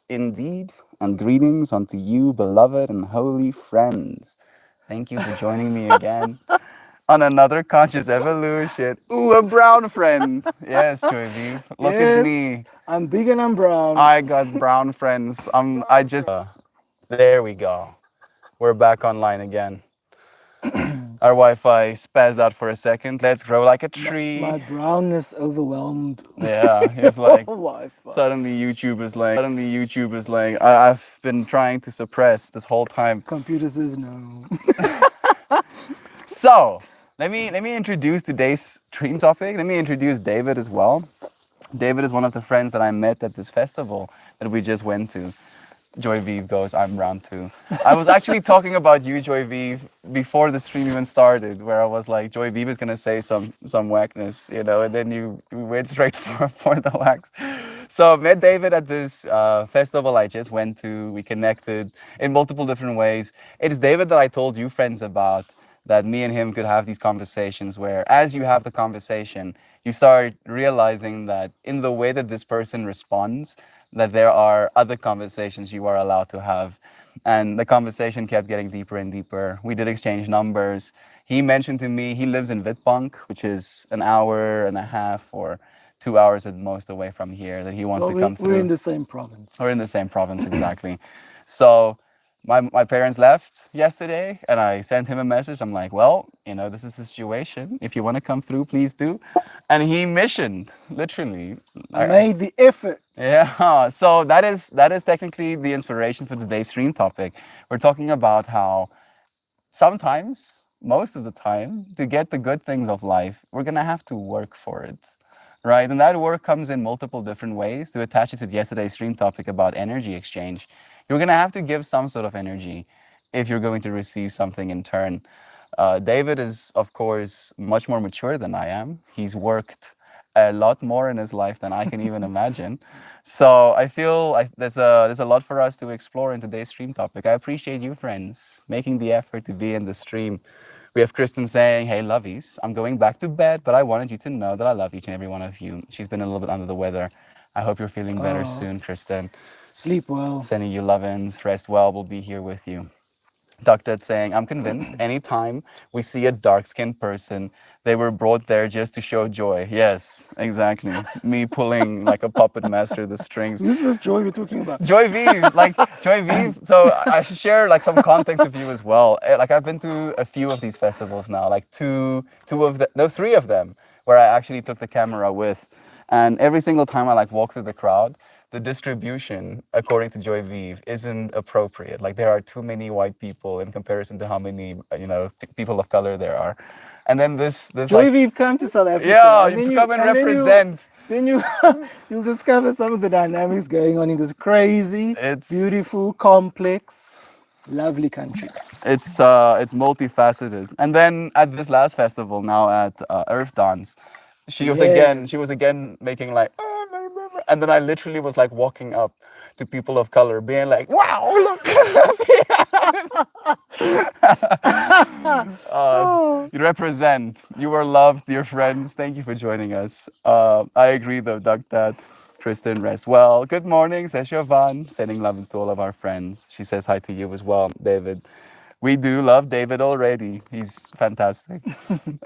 Indeed, and greetings unto you, beloved and holy friends. Thank you for joining me again on another conscious evolution. Ooh, a brown friend. Yes, Joy Vive. Look at Yes, me. I'm big and I'm brown. I got brown friends. I just. There we go. We're back online again. Our Wi-Fi spazzed out for a second. Let's grow like a My tree. brownness overwhelmed Yeah, he was like, Wi-Fi. suddenly YouTube is like, I've been trying to suppress this whole time. Computer says no. So let me introduce today's stream topic. Let me introduce David as well. David is one of the friends that I met at this festival that we just went to. Joy Vive goes, I'm round two. I was actually talking about you, Joy Vive, before the stream even started, where I was like, Joy Vive is gonna say some whackness, and then you went straight for the wax. So I met David at this festival I just went to. We connected in multiple different ways. It is David that I told you friends about, that me and him could have these conversations where, as you have the conversation, you start realizing that in the way that this person responds, that there are other conversations you are allowed to have. And the conversation kept getting deeper and deeper. We did exchange numbers. He mentioned to me he lives in Witbank, which is an hour and a half or 2 hours at most away from here, that he wants Well, to come we're in through. the same province. We're in the same province, exactly. So my parents left yesterday and I sent him a message. I'm like, well, this is the situation. If you want to come through, please do. And he missioned, literally. I made the effort. Yeah, so that is technically the inspiration for today's stream topic. We're talking about how sometimes, most of the time, to get the good things of life, we're gonna have to work for it, right? And that work comes in multiple different ways. To attach it to yesterday's stream topic about energy exchange, you're gonna have to give some sort of energy if you're going to receive something in turn. David is, of course, much more mature than I am. He's worked a lot more in his life than I can even imagine. So I feel there's a lot for us to explore in today's stream topic. I appreciate you, friends, making the effort to be in the stream. We have Kristen saying, "Hey, lovies, I'm going back to bed, but I wanted you to know that I love each and every one of you." She's been a little bit under the weather. I hope you're feeling better Oh, soon, Kristen. sleep well. Sending you lovins. Rest well. We'll be here with you. Doctor saying, I'm convinced anytime we see a dark skinned person, they were brought there just to show joy. Yes, exactly. Me pulling like a puppet master the strings. Who's this Joy we're talking about? Joy Vive, like Joy Vive. So I should share like some context with you as well. Like I've been to a few of these festivals now, like two of the no, three of them, where I actually took the camera with, and every single time I like walk through the crowd, the distribution, according to Joy Vive, isn't appropriate. Like there are too many white people in comparison to how many people of color there are, and then this Joy, like we've come to South Africa, yeah, and you then come and you represent. then you you'll discover some of the dynamics going on in this crazy, It's beautiful, complex, lovely country. it's multifaceted. And then at this last festival now at Earth Dance, Yeah. she was again making like, and then I literally was like walking up to people of color, being like, "Wow, look!" Oh, You represent. You are loved, dear friends. Thank you for joining us. I agree, though, Doug, that Kristen rest well. Good morning, says Jovan. Sending loves to all of our friends. She says hi to you as well, David. We do love David already. He's fantastic.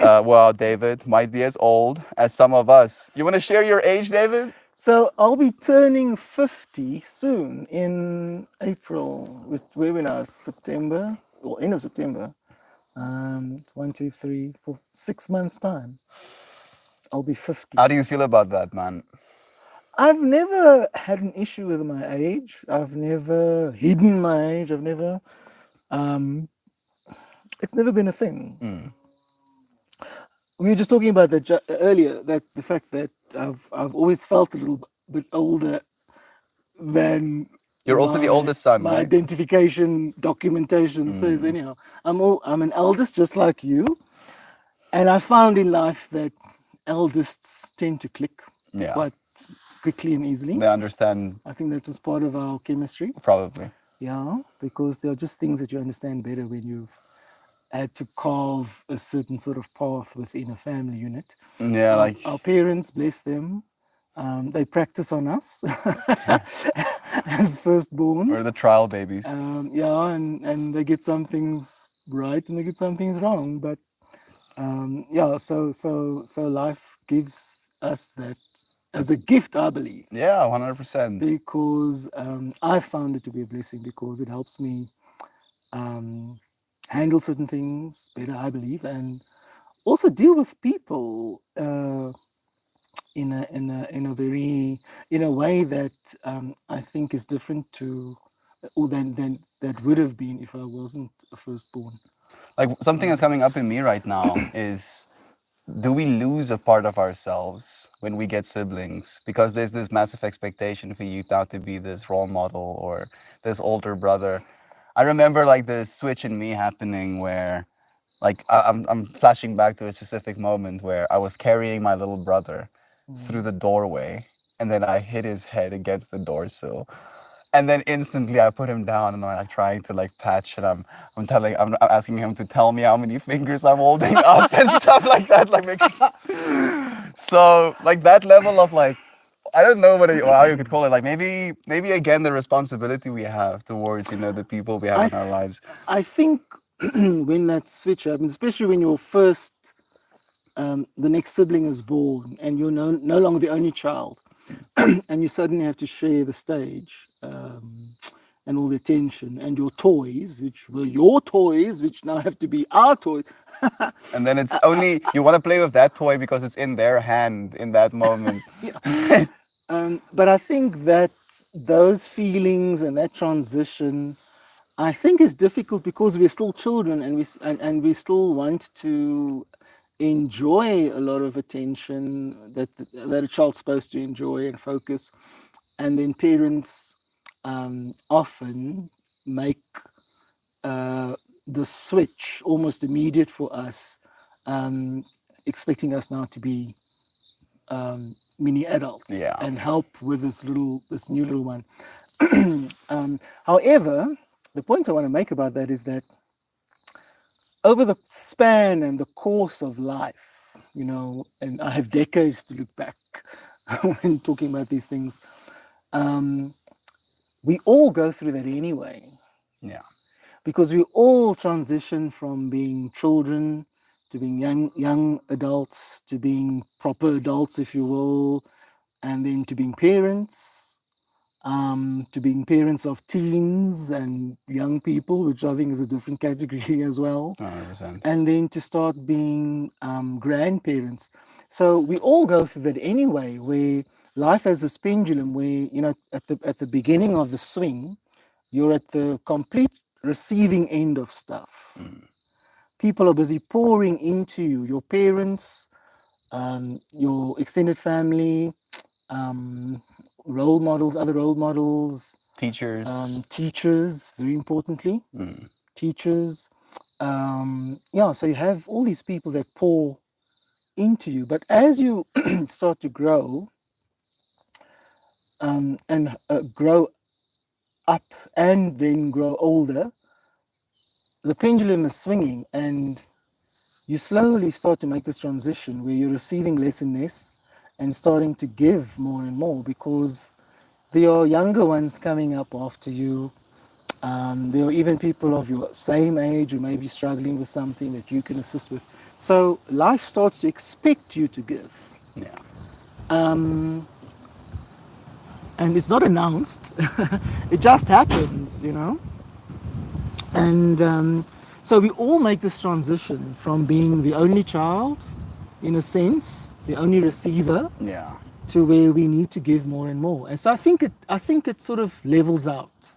Well, David might be as old as some of us. You want to share your age, David? so I'll be turning 50 soon in April. Where we now? September, or end of September. 6 months time. I'll be 50. How do you feel about that, man? I've never had an issue with my age. I've never hidden my age. Um, it's never been a thing. Mm. We were just talking about that earlier. That the fact that I've always felt a little bit older than You're also the my oldest son, my right? identification documentation says. Mm. Anyhow, I'm an eldest, just like you, and I found in life that eldest tend to click Yeah, quite quickly and easily. they understand I think that was part of our chemistry. probably. Yeah, because there are just things that you understand better when you've had to carve a certain sort of path within a family unit. Yeah, Our, like our parents, bless them, They practice on us as We're firstborns. the trial babies. Yeah, and they get some things right and they get some things wrong. But yeah, so life gives us that as a gift, I believe, Yeah, 100%. because I found it to be a blessing because it helps me um, handle certain things better, I believe, and also deal with people in a very in a way that I think is different to or than that would have been if I wasn't a firstborn. Like something that's coming up in me right now is, do we lose a part of ourselves when we get siblings? Because there's this massive expectation for you now to be this role model or this older brother. I remember like the switch in me happening where, like, I'm flashing back to a specific moment where I was carrying my little brother through the doorway, and then I hit his head against the door sill, and then instantly I put him down, and I'm like trying to like patch, and I'm asking him to tell me how many fingers I'm holding up and stuff like that, like because so like that level of like, I don't know how you could call it, like maybe again the responsibility we have towards, you know, the people we have I in our lives. I think when that switch happens, especially when you're first the next sibling is born and you're no longer the only child, and you suddenly have to share the stage and all the attention and your toys, which were your toys, which now have to be our toys. And then it's only you want to play with that toy because it's in their hand in that moment. Yeah. But I think that those feelings and that transition, I think, is difficult because we're still children and and we still want to enjoy a lot of attention that a child's supposed to enjoy and focus, and then parents often make uh, the switch almost immediate for us, um, expecting us now to be mini adults Yeah. and help with this new little one. However, the point I want to make about that is that over the span and the course of life, you know, and I have decades to look back when talking about these things, we all go through that anyway, Yeah. because we all transition from being children to being young adults to being proper adults, if you will, and then to being parents, to being parents of teens and young people, which I think is a different category as well, 100%. and then to start being grandparents. So we all go through that anyway, where life has this pendulum where, you know, at the beginning of the swing, you're at the complete receiving end of stuff. People are busy pouring into you, your parents, your extended family, um, role models, other role models, Teachers. teachers, very importantly, teachers. Yeah, so you have all these people that pour into you. But as you start to grow and grow up and then grow older, the pendulum is swinging and you slowly start to make this transition where you're receiving less and less and starting to give more and more because there are younger ones coming up after you. There are even people of your same age who may be struggling with something that you can assist with. So life starts to expect you to give. Yeah. And it's not announced, it just happens, you know? And so we all make this transition from being the only child, in a sense, the only receiver, Yeah. to where we need to give more and more. And so I think it sort of levels out.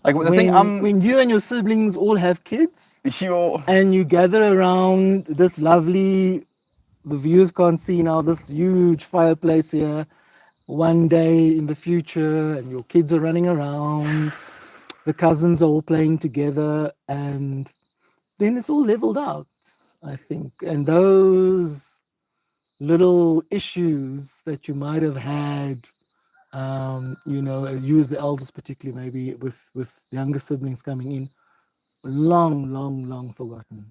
Like the thing When you and your siblings all have kids you and you gather around this lovely, the viewers can't see now, this huge fireplace here, one day in the future, and your kids are running around, the cousins are all playing together, and then it's all leveled out, I think. And those little issues that you might have had, you know, you as the eldest, particularly maybe with younger siblings coming in, long forgotten.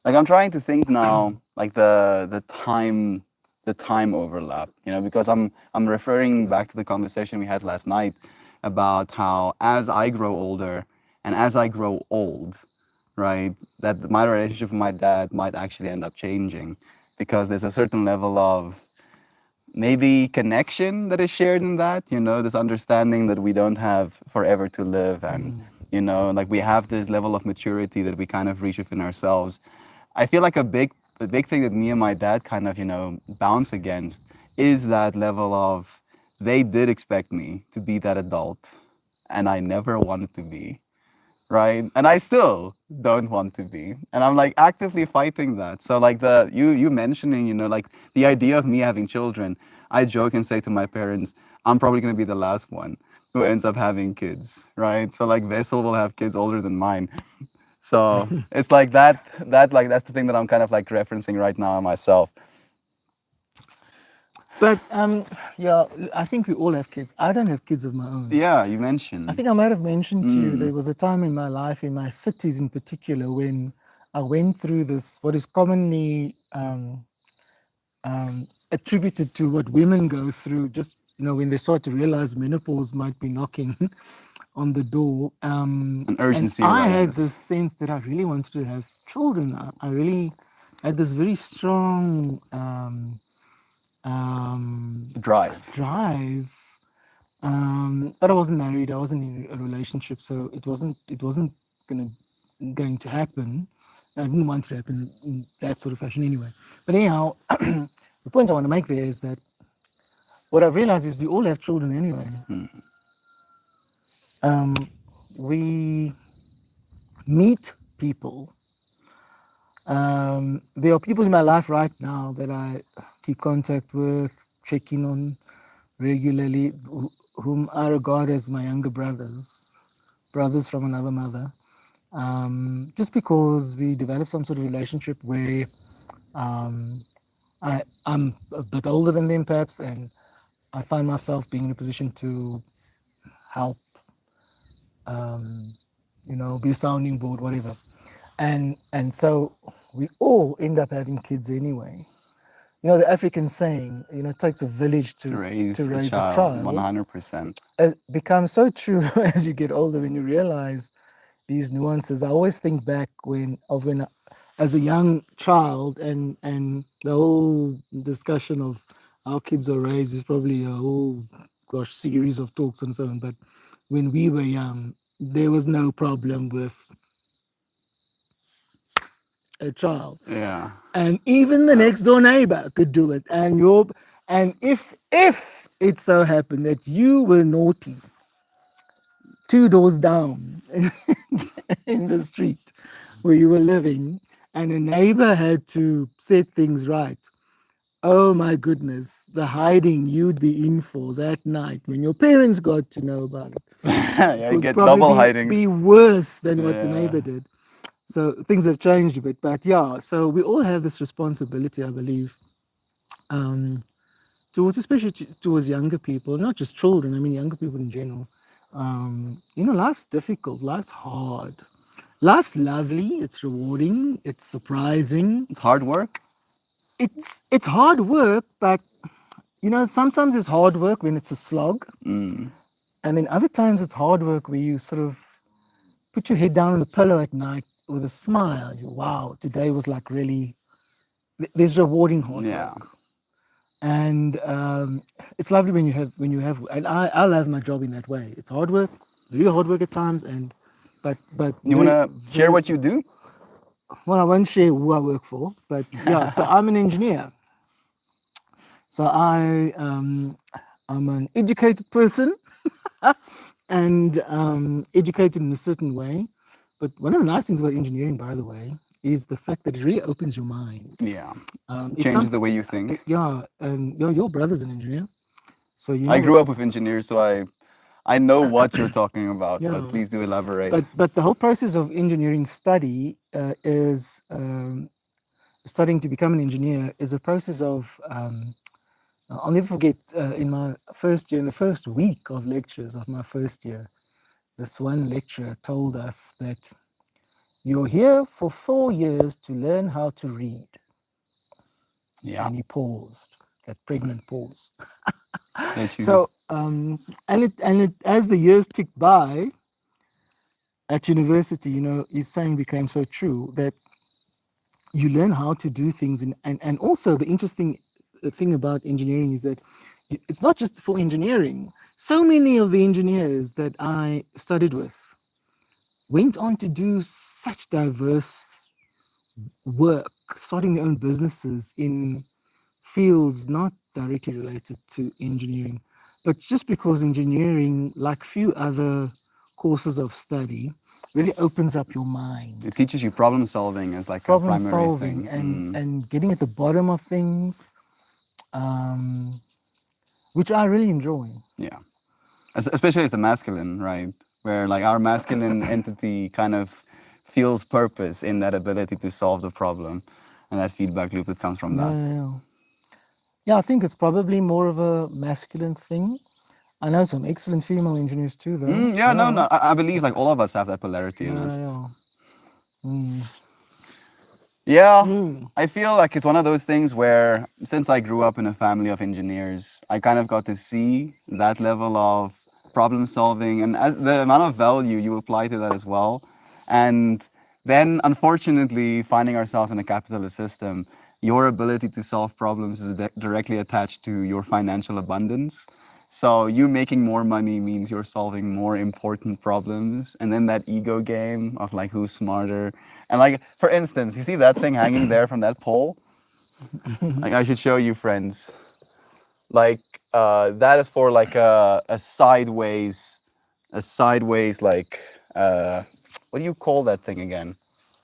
like I'm trying to think now, like the time the time overlap, because I'm referring back to the conversation we had last night about how as I grow older and as I grow old, right, that my relationship with my dad might actually end up changing because there's a certain level of maybe connection that is shared in that, this understanding that we don't have forever to live, and like we have this level of maturity that we kind of reach within ourselves. I feel like a big thing that me and my dad kind of, bounce against is that level of they did expect me to be that adult and I never wanted to be, right? And I still don't want to be. And I'm like actively fighting that. So like the you mentioning, like the idea of me having children, I joke and say to my parents, I'm probably gonna be the last one who ends up having kids, right? So like Vessel will have kids older than mine. So it's like that like that's the thing that I'm kind of like referencing right now myself. But yeah, I think we all have kids. I don't have kids of my own. Yeah, you I mentioned. think I might have mentioned to you there was a time in my life, in my 30s in particular, when I went through this, what is commonly attributed to what women go through, just when they start to realize menopause might be knocking on the door. An And urgency I had arises. this sense that I really wanted to have children. I really had this very strong Drive. drive. But I wasn't married. I wasn't in a relationship, so it wasn't gonna going to happen. I didn't want it to happen in that sort of fashion anyway. But anyhow, the point I want to make there is that what I've realized is we all have children anyway. Um, we meet people. There are people in my life right now that I keep contact with, check in on regularly, whom I regard as my younger brothers from another mother. Just because we develop some sort of relationship where um, I'm a bit older than them, perhaps, and I find myself being in a position to help, um, be a sounding board, whatever. And so we all end up having kids anyway. The African saying, it takes a village To to raise a raise a child, child, 100%. becomes so true as you get older when you realize these nuances. I always think back when as a young child, and the whole discussion of how kids are raised is probably a whole series of talks and so on. But when we were young, there was no problem with a child, Yeah. and even the next door neighbor could do it. And if it so happened that you were naughty two doors down in the street where you were living, and a neighbor had to set things right. Oh my goodness, the hiding you'd be in for that night when your parents got to know about it Yeah, you would get double probably hidings. be worse than what the Yeah. neighbor did. So things have changed a bit, but yeah, so we all have this responsibility, I believe, um, towards, especially towards younger people, not just children, I mean, younger people in general. Life's difficult, life's hard. Life's lovely, it's rewarding, it's surprising. It's hard work. It's hard work, but sometimes it's hard work when it's a slog, Mm. and then other times it's hard work where you sort of put your head down on the pillow at night with a smile. Wow, today was like really. There's rewarding hard Yeah. work, and it's lovely when you have. And I love my job in that way. It's hard work, very hard work at times, and but You very, wanna share very what you do? well. I won't share who I work for, but yeah. So I'm an engineer. So I'm an educated person, and educated in a certain way. But one of the nice things about engineering, by the way, is the fact that it really opens your mind. Yeah. It's Changes some, the way you think. yeah, and your brother's an engineer, so you I know grew what. up with engineers, so I know what you're talking about, but Yeah, please do elaborate. but the whole process of engineering study is studying to become an engineer is a process of I'll never forget in my first year, in the first week of lectures of my first year, this one lecturer told us that you're here for 4 years to learn how to read. Yeah. And he paused. that pregnant pause. That you. So, and it as the years ticked by at university, his saying became so true that you learn how to do things, and also the interesting thing about engineering is that it's not just for engineering. So many of the engineers that I studied with went on to do such diverse work, starting their own businesses in fields not directly related to engineering, but just because engineering, like few other courses of study, really opens up your mind. It teaches you problem solving as like a Problem primary solving thing. and getting at the bottom of things, um, which I really enjoy. Yeah. Especially as the masculine, right? Where like our masculine entity kind of feels purpose in that ability to solve the problem and that feedback loop that comes from Yeah, that. yeah, yeah. Yeah, I think it's probably more of a masculine thing. I know some excellent female engineers too, though. Yeah, no, no. I believe like all of us have that polarity in Yeah, us. yeah, yeah. Mm. Yeah, Mm. I feel like it's one of those things where since I grew up in a family of engineers, I kind of got to see that level of problem solving and as the amount of value you apply to that as well. And then unfortunately finding ourselves in a capitalist system, your ability to solve problems is directly attached to your financial abundance. So you making more money means you're solving more important problems, and then that ego game of like who's smarter. And like for instance, you see that thing hanging there from that pole? Like I should show you, friends. Like that is for like a sideways like what do you call that thing again?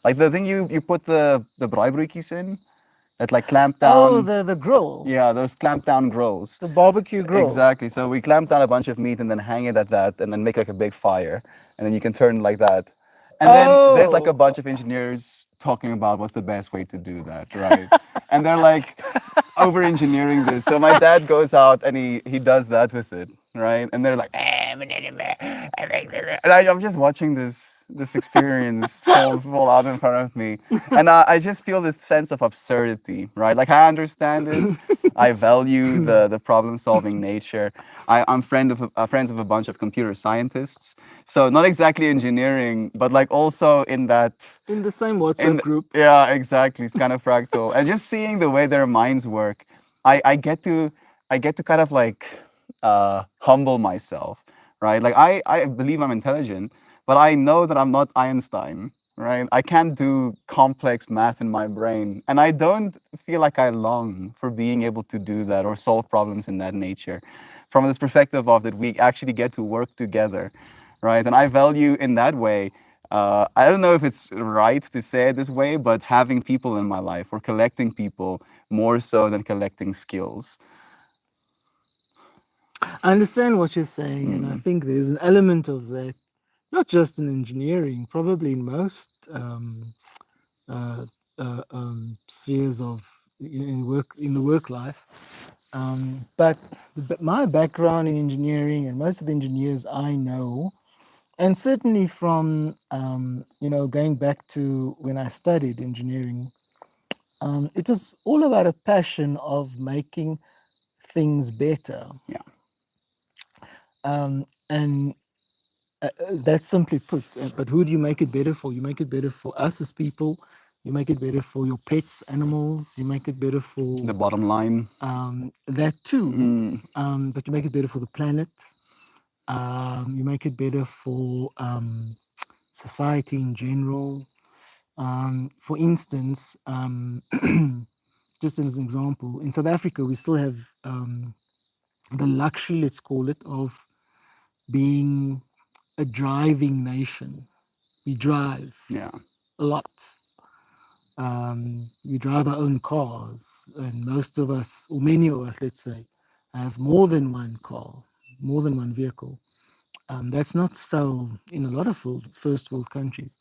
Like the thing you put the bribery in that like clamp Oh, down. the grill, Yeah, those clamp down grills. the barbecue grill. Exactly. So we clamp down a bunch of meat and then hang it at that and then make like a big fire. And then you can turn like that. And then there's like a Oh, bunch of engineers talking about what's the best way to do that, right? And they're like over engineering this. So my dad goes out and he does that with it, right? And they're like, and I'm just watching this experience fall out in front of me, and I just feel this sense of absurdity, right? Like I understand it, I value the problem solving nature. I'm friends of a bunch of computer scientists, so not exactly engineering, but like also in that in the same WhatsApp group. yeah, exactly. It's kind of fractal. And just seeing the way their minds work, I get to kind of like humble myself, right? Like I believe I'm intelligent, but I know that I'm not Einstein, right? I can't do complex math in my brain. And I don't feel like I long for being able to do that or solve problems in that nature. From this perspective of that we actually get to work together, right? And I value in that way I don't know if it's right to say it this way, but having people in my life or collecting people more so than collecting skills. I understand what you're saying, and I think there's an element of that, not just in engineering, probably in most uh, spheres of in the work life. But my background in engineering and most of the engineers I know, and certainly from going back to when I studied engineering, it was all about a passion of making things better. Yeah. And that's simply put. But who do you make it better for? You make it better for us as people. You make it better for your pets, animals. You make it better for The bottom line. that too. But you make it better for the planet. You make it better for society in general. For instance, just as an example, in South Africa, we still have the luxury, let's call it, of being a driving nation. We drive Yeah. a lot. We drive our own cars, and most of us, or many of us, let's say, have more than one car, more than one vehicle. That's not so in a lot of first world countries,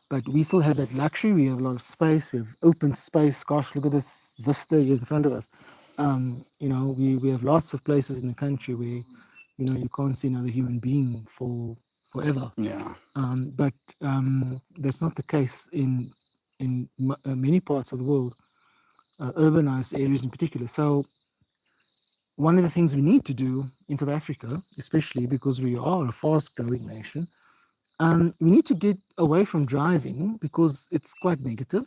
but we still have that luxury. We have a lot of space. We have open space. Gosh, look at this vista in front of us. We have lots of places in the country where you can't see another human being for forever. Yeah. But that's not the case in many parts of the world, urbanized areas in particular. So one of the things we need to do in South Africa, especially because we are a fast growing nation, we need to get away from driving because it's quite negative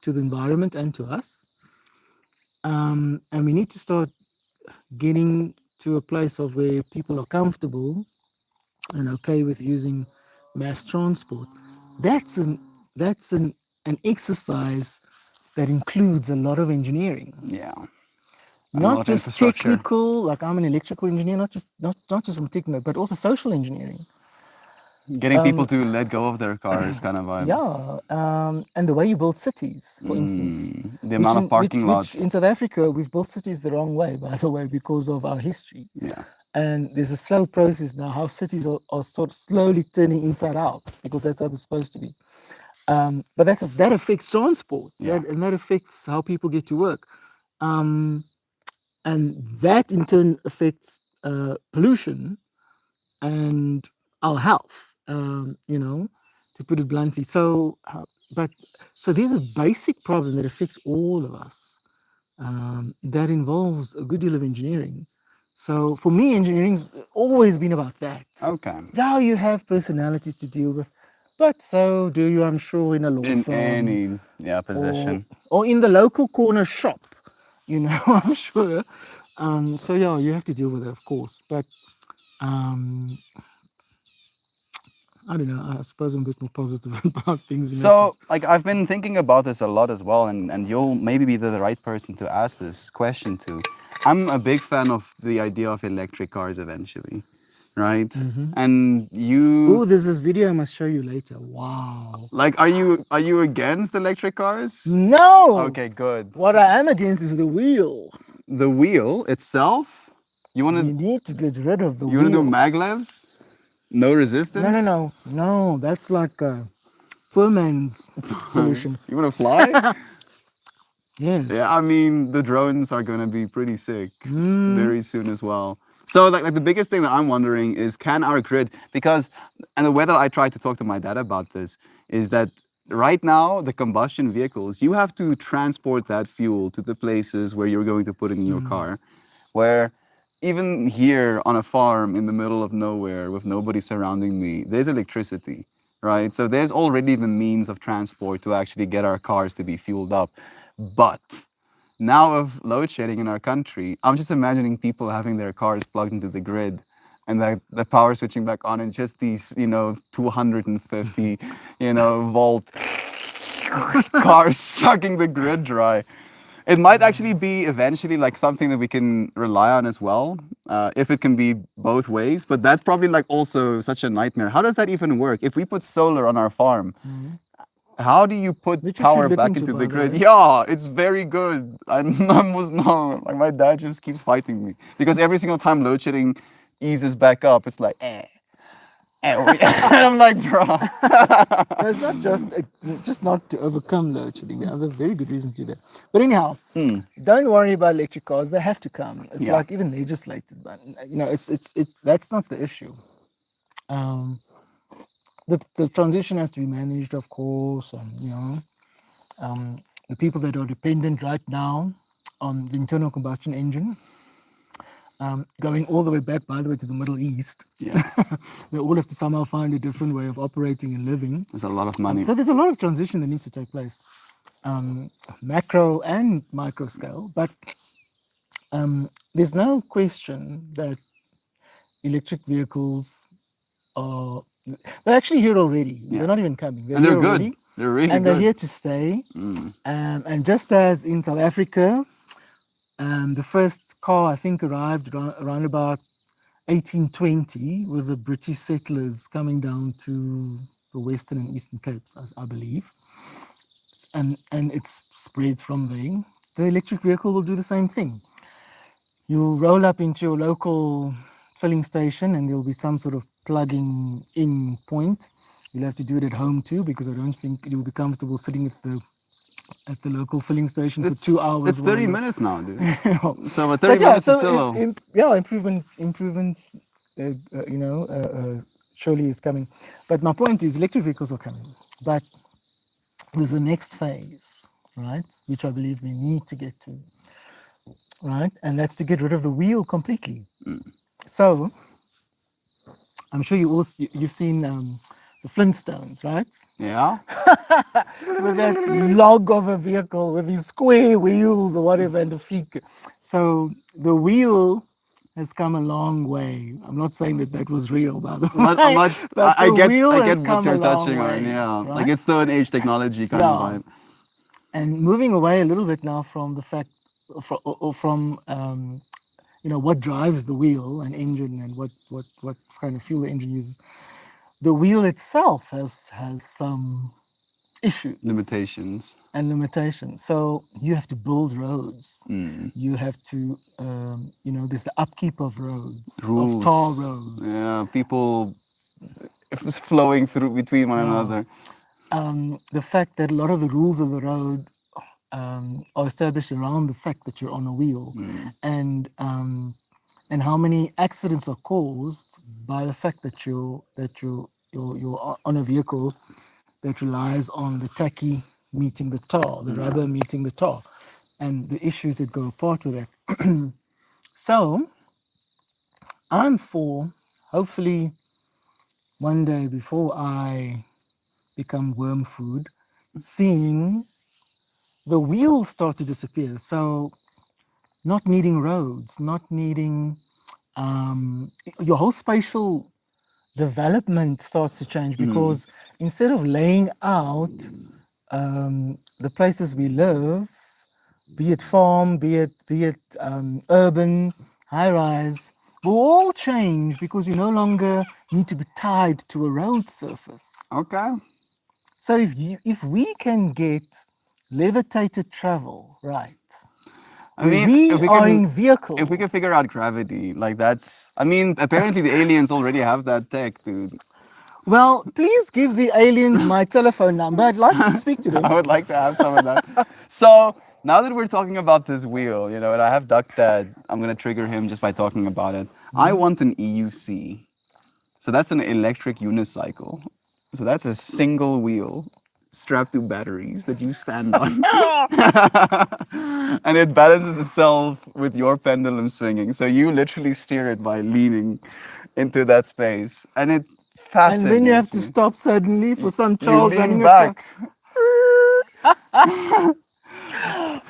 to the environment and to us. And we need to start getting to a place of where people are comfortable and okay with using mass transport. That's an that's an exercise that includes a lot of engineering, Yeah. And a lot not of just infrastructure. technical. Like I'm an electrical engineer, not just from technical, but also social engineering. Getting people to let go of their cars kind of vibe. Yeah, and the way you build cities, for instance, The amount of parking which in lots. South Africa we've built cities the wrong way, by the way, because of our history. Yeah. And there's a slow process now how cities are sort of slowly turning inside out because that's how they're supposed to be. But that affects transport, Yeah. and that affects how people get to work, and that in turn affects pollution and our health. To put it bluntly. So there's a basic problem that affects all of us that involves a good deal of engineering. So for me, engineering's always been about that. Okay. Now you have personalities to deal with, but so do you, I'm sure, in a law In firm any or position. or in the local corner shop. I'm sure. So yeah, you have to deal with it, of course. But um, I don't know. I suppose I'm a bit more positive about things in that So, sense. like, I've been thinking about this a lot as well, and you'll maybe be the right person to ask this question to. I'm a big fan of the idea of electric cars eventually, right? And you, Oh, there's this video I must show you later. Wow. like, are you against electric cars? No. Okay, good. What I am against is the wheel. The wheel itself, you want We to need to get rid of the you want to do wheel. maglevs? No resistance? No. That's like a poor man's solution. You want to fly? Yes. Yeah, I mean, the drones are going to be pretty sick very soon as well. So, like the biggest thing that I'm wondering is, can our grid, because, and the way that I tried to talk to my dad about this is that right now, the combustion vehicles, you have to transport that fuel to the places where you're going to put it in your car, where even here on a farm in the middle of nowhere with nobody surrounding me, there's electricity, right? So there's already the means of transport to actually get our cars to be fueled up. But now with load shedding in our country, I'm just imagining people having their cars plugged into the grid and the power switching back on and just these, 250, volt cars sucking the grid dry. It might actually be eventually like something that we can rely on as well, if it can be both ways. But that's probably like also such a nightmare. How does that even work? If we put solar on our farm, how do you put Which you power should look back into, into by the the grid? way. Yeah, it's very good. I almost know. Like my dad just keeps fighting me because every single time load shedding eases back up, it's like, and I'm like, bro. No, it's not just not to overcome load shedding. There are other very good reasons to do that. But anyhow, don't worry about electric cars. They have to come. It's Yeah. like even legislated, but it's that's not the issue. Um, the transition has to be managed, of course, and the people that are dependent right now on the internal combustion engine, going all the way back, by the way, to the Middle East. Yeah. They all have to somehow find a different way of operating and living. There's a lot of money. So there's a lot of transition that needs to take place, macro and micro scale. But there's no question that electric vehicles are they're actually here already. Yeah. They're not even coming. And they're here good. already. They're really And good. they're here to stay. And just as in South Africa, the first car I think arrived around about 1820 with the British settlers coming down to the Western and Eastern Capes, I believe. And it's spread from there. The electric vehicle will do the same thing. You'll roll up into your local filling station and there'll be some sort of plugging in point. You'll have to do it at home too, because I don't think you'll be comfortable sitting at the local filling station for 2 hours. It's 30 while- minutes now, dude. So But 30 minutes is still. improvement, surely is coming. But my point is, electric vehicles are coming. But there's the next phase, right, which I believe we need to get to, right? And that's to get rid of the wheel completely. So I'm sure you've seen the Flintstones, right? Yeah. With that log of a vehicle with these square wheels or whatever, and the feet. So the wheel has come a long way. I'm not saying that that was real, by the way, I'm not, but I the get wheel I has get what come a you're long touching way, on. Yeah, like right? it's Stone Age technology kind of Yeah. vibe. And moving away a little bit now from the fact, from what drives the wheel, an engine, and what kind of fuel the engine uses. The wheel itself has some issues Limitations. and limitations. So you have to build roads. Mm. You have to, there's the upkeep of roads, of Rules. tar roads. Yeah, people flowing through between one another. The fact that a lot of the rules of the road are established around the fact that you're on a wheel, and how many accidents are caused by the fact that you're on a vehicle that relies on the tacky meeting the tar, the rubber meeting the tar, and the issues that go apart with that. So I'm for, hopefully one day before I become worm food, seeing the wheels start to disappear. So not needing roads, not needing your whole spatial development starts to change, because instead of laying out the places we live, be it farm, be it urban, high rise, will all change because you no longer need to be tied to a road surface. Okay. So if we can get levitated travel right, I mean, we if we are can, in vehicles. if we can figure out gravity, like that's. I mean, apparently the aliens already have that tech, dude. Well, please give the aliens my telephone number. I'd like to speak to them. I would like to have some of that. So now that we're talking about this wheel, and I have Duck Dad, I'm gonna trigger him just by talking about it. I want an EUC. So that's an electric unicycle. So that's a single wheel strapped to batteries that you stand on. And it balances itself with your pendulum swinging. So you literally steer it by leaning into that space. And it fascinates And then you have to me. stop suddenly for some You child lean running back.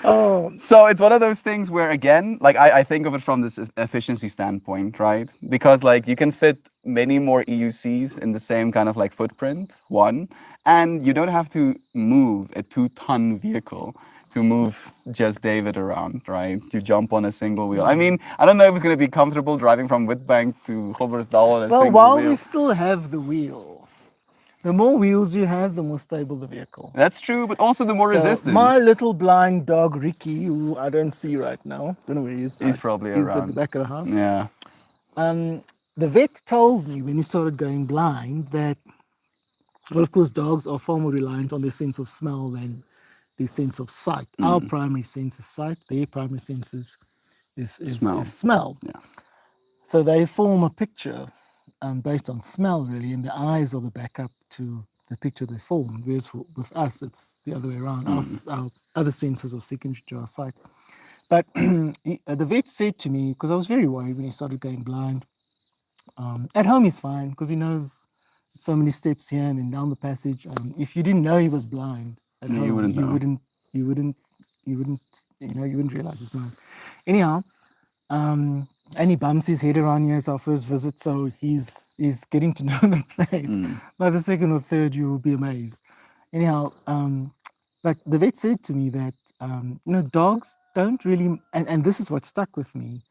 Oh, So it's one of those things where, again, like I think of it from this efficiency standpoint, right? Because like you can fit many more EUCs in the same kind of like footprint, one, and you don't have to move a 2-ton vehicle to move just David around, right? You jump on a single wheel. I mean, I don't know if it's going to be comfortable driving from Witbank to Gobbersdal on a well, single while wheel. we still have the wheel, the more wheels you have, the more stable the vehicle. That's true, but also the more So resistance. my little blind dog Ricky, who I don't see right now, don't know where he is. He's probably He's at around. the back of the house. Yeah. The vet told me when he started going blind that, well, of course, dogs are far more reliant on their sense of smell than their sense of sight. Our primary sense is sight. Their primary sense is Smell. smell. Yeah. So they form a picture based on smell, really, and the eyes are the backup to the picture they form. Whereas with us, it's the other way around. Our other senses are secondary to our sight. But the vet said to me, because I was very worried when he started going blind, at home he's fine because he knows so many steps here and then down the passage. If you didn't know he was blind at home, you wouldn't know. you wouldn't realize he's blind. Anyhow, and he bumps his head around here as our first visit, so he's getting to know the place. By the second or third, you will be amazed. Anyhow, but the vet said to me that dogs don't really, and this is what stuck with me.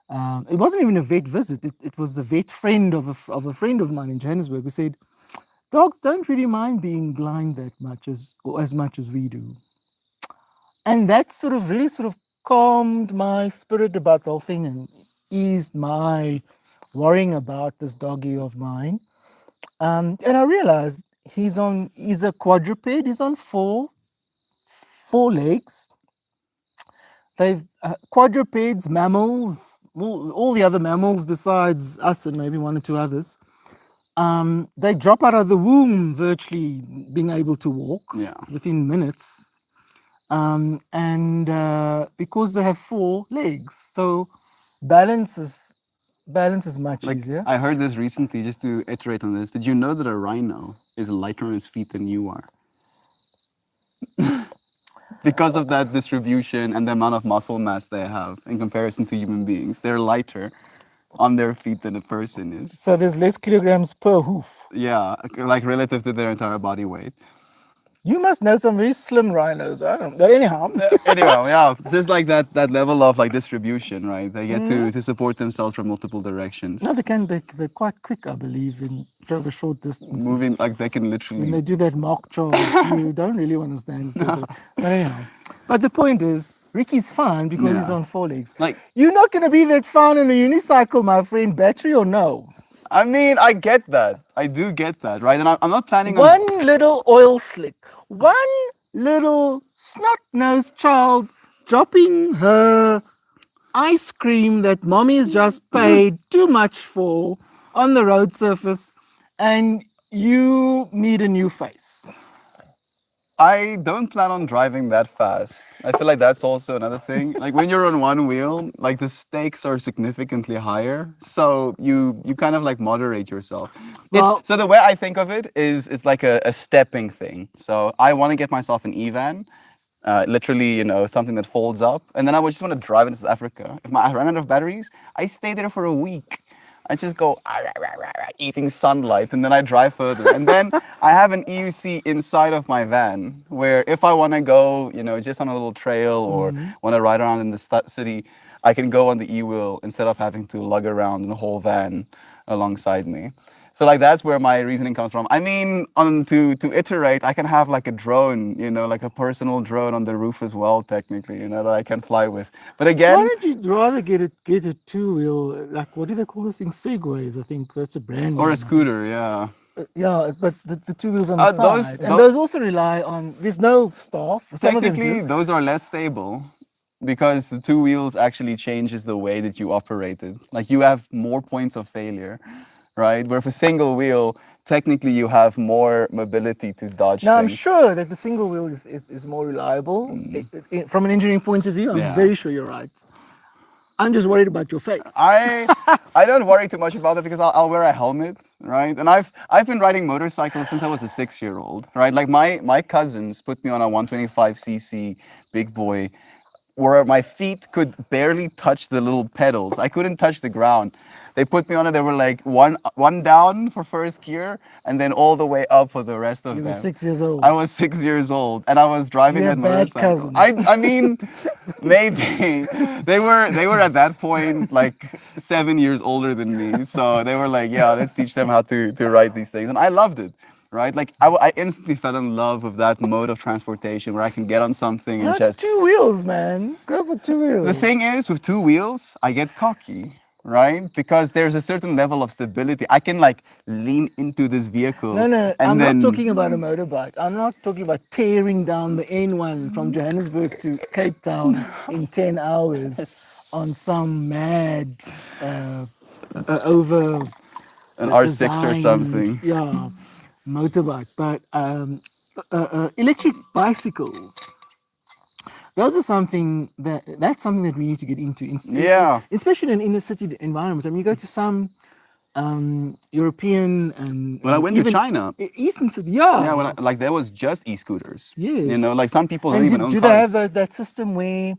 It wasn't even a vet visit. It was the vet friend of a friend of mine in Johannesburg who said, dogs don't really mind being blind that much as much as we do. And that really calmed my spirit about the whole thing and eased my worrying about this doggy of mine. And I realized he's a quadruped. He's on four legs. They've quadrupeds, mammals, all the other mammals besides us and maybe one or two others. They drop out of the womb virtually being able to walk within minutes. and because they have 4 legs, so balance is much Like easier. I heard this recently. Just to iterate on this, did you know that a rhino is lighter on its feet than you are? Because of that distribution and the amount of muscle mass they have in comparison to human beings, they're lighter on their feet than a person is. So there's less kilograms per hoof. Yeah, like relative to their entire body weight. You must know some very slim rhinos. I don't know. But anyhow, Anyway, yeah, it's just like that level of like distribution, right? They get to support themselves from multiple directions. no, they're quite quick, I believe, in over short distances. Moving like they can When literally. they do that mock charge, you don't really want to stand still. But anyhow, but the point is, Ricky's fine because he's Yeah. on 4 legs. Like, You're not going to be that fun on a unicycle, my friend. Battery or no? I mean, I get that. I do get that, right? And I'm not planning on. One little oil slick, one little snot-nosed child dropping her ice cream that mommy has just paid too much for on the road surface, and you need a new face. I don't plan on driving that fast. I feel like that's also another thing. Like when you're on one wheel, like the stakes are significantly higher, so you kind of like moderate yourself. Well- So the way I think of it is it's like a stepping thing. So I want to get myself an e-van, literally, you know, something that folds up, and then I would just want to drive into South Africa. If I run out of batteries, I stay there for a week. I just go eating sunlight, and then I drive further. And then I have an EUC inside of my van, where if I want to go, you know, just on a little trail or want to ride around in the city, I can go on the e-wheel instead of having to lug around in a whole van alongside me. So like that's where my reasoning comes from. I mean, to iterate, I can have like a drone, you know, like a personal drone on the roof as well, technically, you know, that I can fly with. But Why again, don't you rather get a 2-wheel, like what do they call this thing? Segways, I think that's a brand. or a name. scooter, yeah. Yeah, but the 2 wheels on the Those- side, tho- and those also rely on. There's no staff. Some of them Technically, do. those are less stable because the two wheels actually changes the way that you operate it. Like you have more points of failure, right? Where for single wheel, technically you have more mobility to dodge Now I'm things. sure that the single wheel is more reliable from an engineering point of view. I'm Yeah. very sure you're right. I'm just worried about your face. I don't worry too much about it because I'll wear a helmet, right? And I've been riding motorcycles since I was a 6-year-old, right? Like my cousins put me on a 125cc big boy where my feet could barely touch the little pedals. I couldn't touch the ground. They put me on it. They were like one down for first gear, and then all the way up for the rest of You them. were 6 years old. I was 6 years old, and I was driving You that have bad motorcycle. cousins. I mean, maybe they were at that point like 7 years older than me, so they were like, yeah, let's teach them how to ride these things, and I loved it. Right, like I instantly fell in love with that mode of transportation where I can get on something and That's just. 2 wheels, man. Go for 2 wheels. The thing is, with two wheels, I get cocky, right? Because there's a certain level of stability. I can like lean into this vehicle. No, and I'm then, not talking about a motorbike. I'm not talking about tearing down the N1 from Johannesburg to Cape Town in 10 hours on some mad over an R6 or designed, something. Yeah, motorbike. But electric bicycles. Those are something that's something that we need to get into. Yeah. Especially in an inner city environment. I mean, you go to some European and When I went to even China, Eastern city, yeah. yeah, like there was just e-scooters. Yes. You know, like some people don't And even own do cars. they have that system where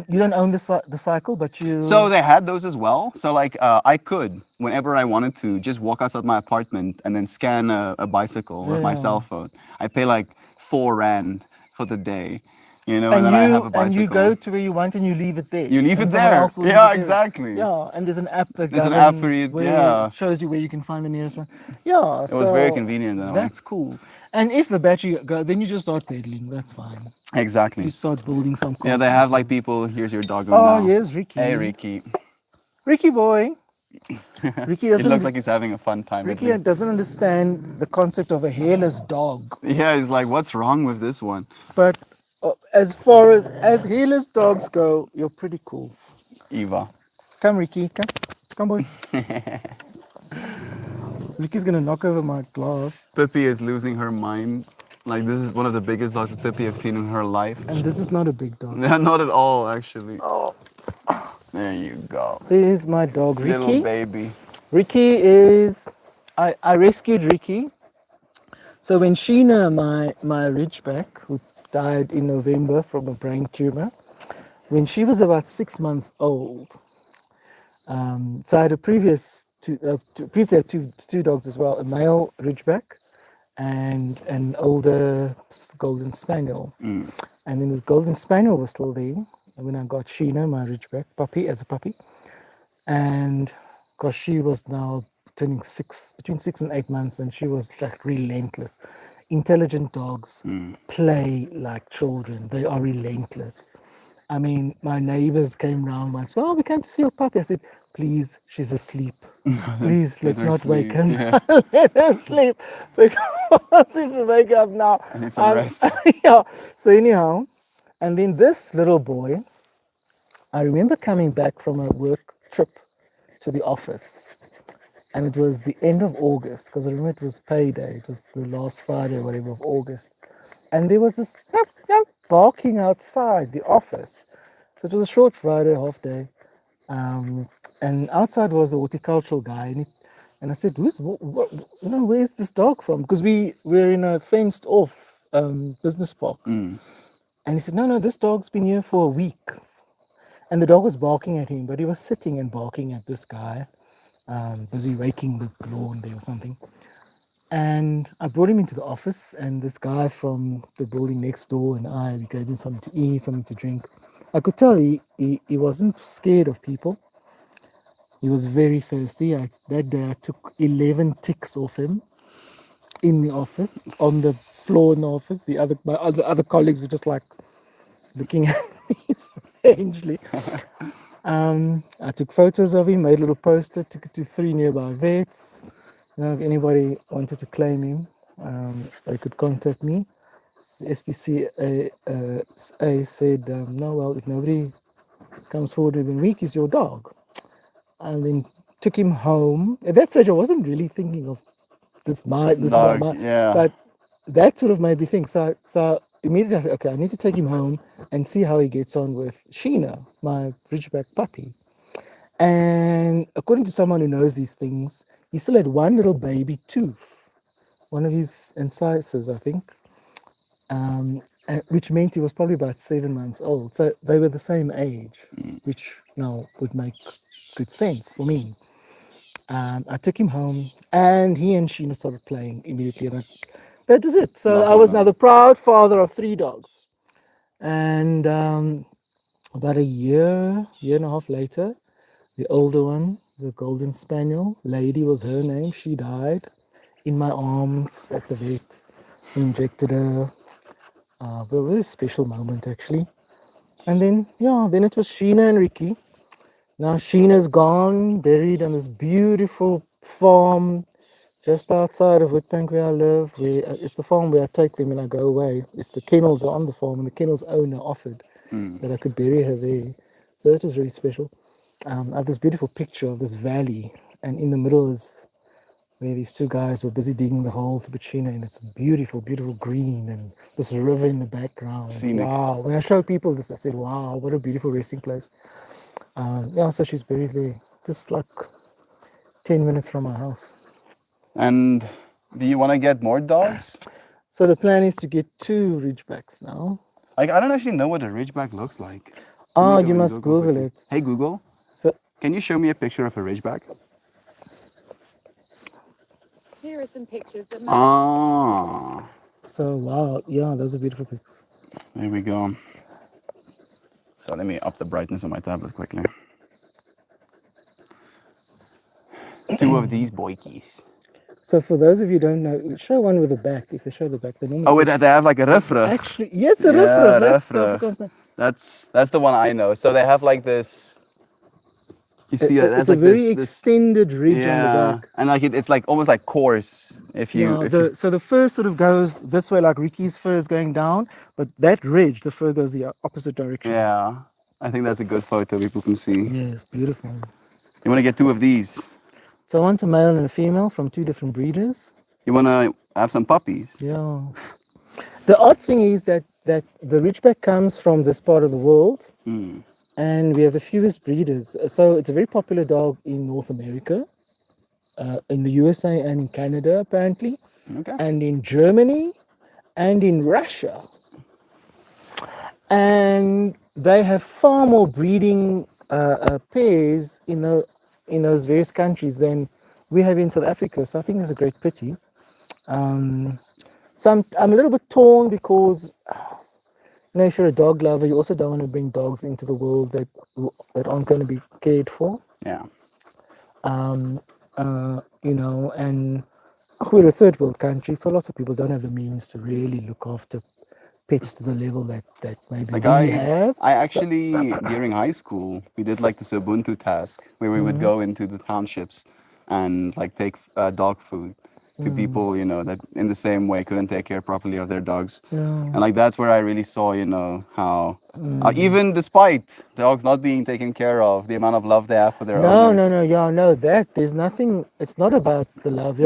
you don't own the cycle, but you? So they had those as well. So like I could, whenever I wanted to, just walk outside my apartment and then scan a bicycle with my Yeah. cell phone. I pay like 4 rand for the day, you know, and then I have a bicycle. and you go to where you want and you leave it there. You leave And it someone there. else will leave Yeah, it there. exactly. Yeah, and there's an app that There's an app governs for you, where yeah. it shows you where you can find the nearest one. Yeah, It was very convenient. That way. That's cool. And if the battery go, then you just start pedaling. That's fine. Exactly. You start building some. Yeah, they have like confidence. people. Here's your dog. Oh, now. yes, Ricky. Hey, Ricky. Ricky boy. Ricky He doesn't. looks like he's having a fun time. at Ricky least. doesn't understand the concept of a hairless dog. Yeah, he's like, what's wrong with this one? But as far as hairless dogs go, you're pretty cool. Eva. Come, Ricky. Come, boy. Ricky's gonna knock over my glass. Pippi is losing her mind Like this is one of the biggest dogs that Pippi have seen in her life. And this is not a big dog. Yeah, not at all, actually. Oh, There you go. there's my dog, Little Ricky. baby. Ricky is, I rescued Ricky. So when Sheena, my Ridgeback, who died in November from a brain tumor, when she was about 6 months old, so I had a previously had two dogs as well, a male Ridgeback and an older Golden Spaniel. Mm. And then the Golden Spaniel was still there when I got Sheena, my Ridgeback puppy, as a puppy. And because she was now turning between 6 and 8 months, and she was like relentless. Intelligent dogs play like children. They are relentless. I mean, my neighbors came round once. Well, we came to see your puppy. I said, please, she's asleep. Please, let's her not wake her. sleep, yeah. Let her sleep. Because if we wake her up now. I need some rest. Yeah. So anyhow, and then this little boy, I remember coming back from a work trip to the office. And it was the end of August, because I remember it was payday. It was the last Friday or whatever of August. And there was this barking outside the office. So it was a short Friday, half day. And outside was a horticultural guy. And I said, where's this dog from? Because we're in a fenced off business park. Mm. And he said, no, this dog's been here for a week. And the dog was barking at him, but he was sitting and barking at this guy, busy raking the lawn there or something. And I brought him into the office, and this guy from the building next door and we gave him something to eat, something to drink. I could tell he wasn't scared of people. He was very thirsty. That day I took 11 ticks off him in the office, on the floor in the office. My other colleagues were just like looking at me strangely. I took photos of him, made a little poster, took it to 3 nearby vets. If anybody wanted to claim him, they could contact me. The SPCA said, no, well, if nobody comes forward within a week, he's your dog. And then took him home. At that stage, I wasn't really thinking of this is not mine. Yeah. But that sort of made me think. So immediately I thought, okay, I need to take him home and see how he gets on with Sheena, my Ridgeback puppy. And according to someone who knows these things, he still had one little baby tooth, one of his incisors, I think, which meant he was probably about 7 months old. So they were the same age, which now would make good sense for me. I took him home, and he and Sheena started playing immediately, and that was it. So I was now the proud father of 3 dogs. And about a year and a half later, the older one, the Golden Spaniel, Lady was her name, she died in my arms at the vet. We injected her. It was a special moment, actually. And then it was Sheena and Ricky. Now Sheena's gone, buried on this beautiful farm just outside of Witbank where I live. It's the farm where I take them when I go away. It's the kennels are on the farm, and the kennels owner offered that I could bury her there. So that was really special. I have this beautiful picture of this valley, and in the middle is where these 2 guys were busy digging the hole to put Sheena in. It's beautiful, beautiful green, and this river in the background. Scenic. Wow. When I show people this, I said, wow, what a beautiful resting place. So she's buried there, just like 10 minutes from my house. And do you want to get more dogs? So the plan is to get 2 Ridgebacks now. Like, I don't actually know what a Ridgeback looks like. You must Google it. Hey Google, So can you show me a picture of a Ridgeback? Here are some pictures that Ah, wow, those are beautiful pics. there we go. So let me up the brightness on my tablet quickly. 2 of these boykies. So for those of you who don't know, show one with the back. If they show the back, they normally... Oh, wait, they have like a ruffrug. Actually, yes, a Yeah, ruffrug. That's the ruffrug. Afrikaans name. That's the one I know. So they have like this. You see, it has It's a like very this extended ridge on the back. and like it's like almost like coarse. So the fur sort of goes this way, like Ricky's fur is going down, but that ridge, the fur goes the opposite direction. Yeah, I think that's a good photo people can see. Yes, beautiful. You want to get 2 of these? So I want a male and a female from 2 different breeders. You want to have some puppies? Yeah. The odd thing is that the Ridgeback comes from this part of the world, Mm. and we have the fewest breeders. So it's a very popular dog in North America, in the USA, and in Canada apparently, Okay. and in Germany, and in Russia. And they have far more breeding pairs in those various countries than we have in South Africa. So I think it's a great pity. So I'm a little bit torn because, if you're a dog lover, you also don't want to bring dogs into the world that aren't going to be cared for. Yeah. And we're a third world country, so lots of people don't have the means to really look after pets to the level that maybe Like we have. I actually during high school we did like this Ubuntu task where we would go into the townships and like take dog food to people that in the same way couldn't take care properly of their dogs. And like that's where I really saw how even despite dogs not being taken care of, the amount of love they have for their owners. That there's nothing. It's not about the love,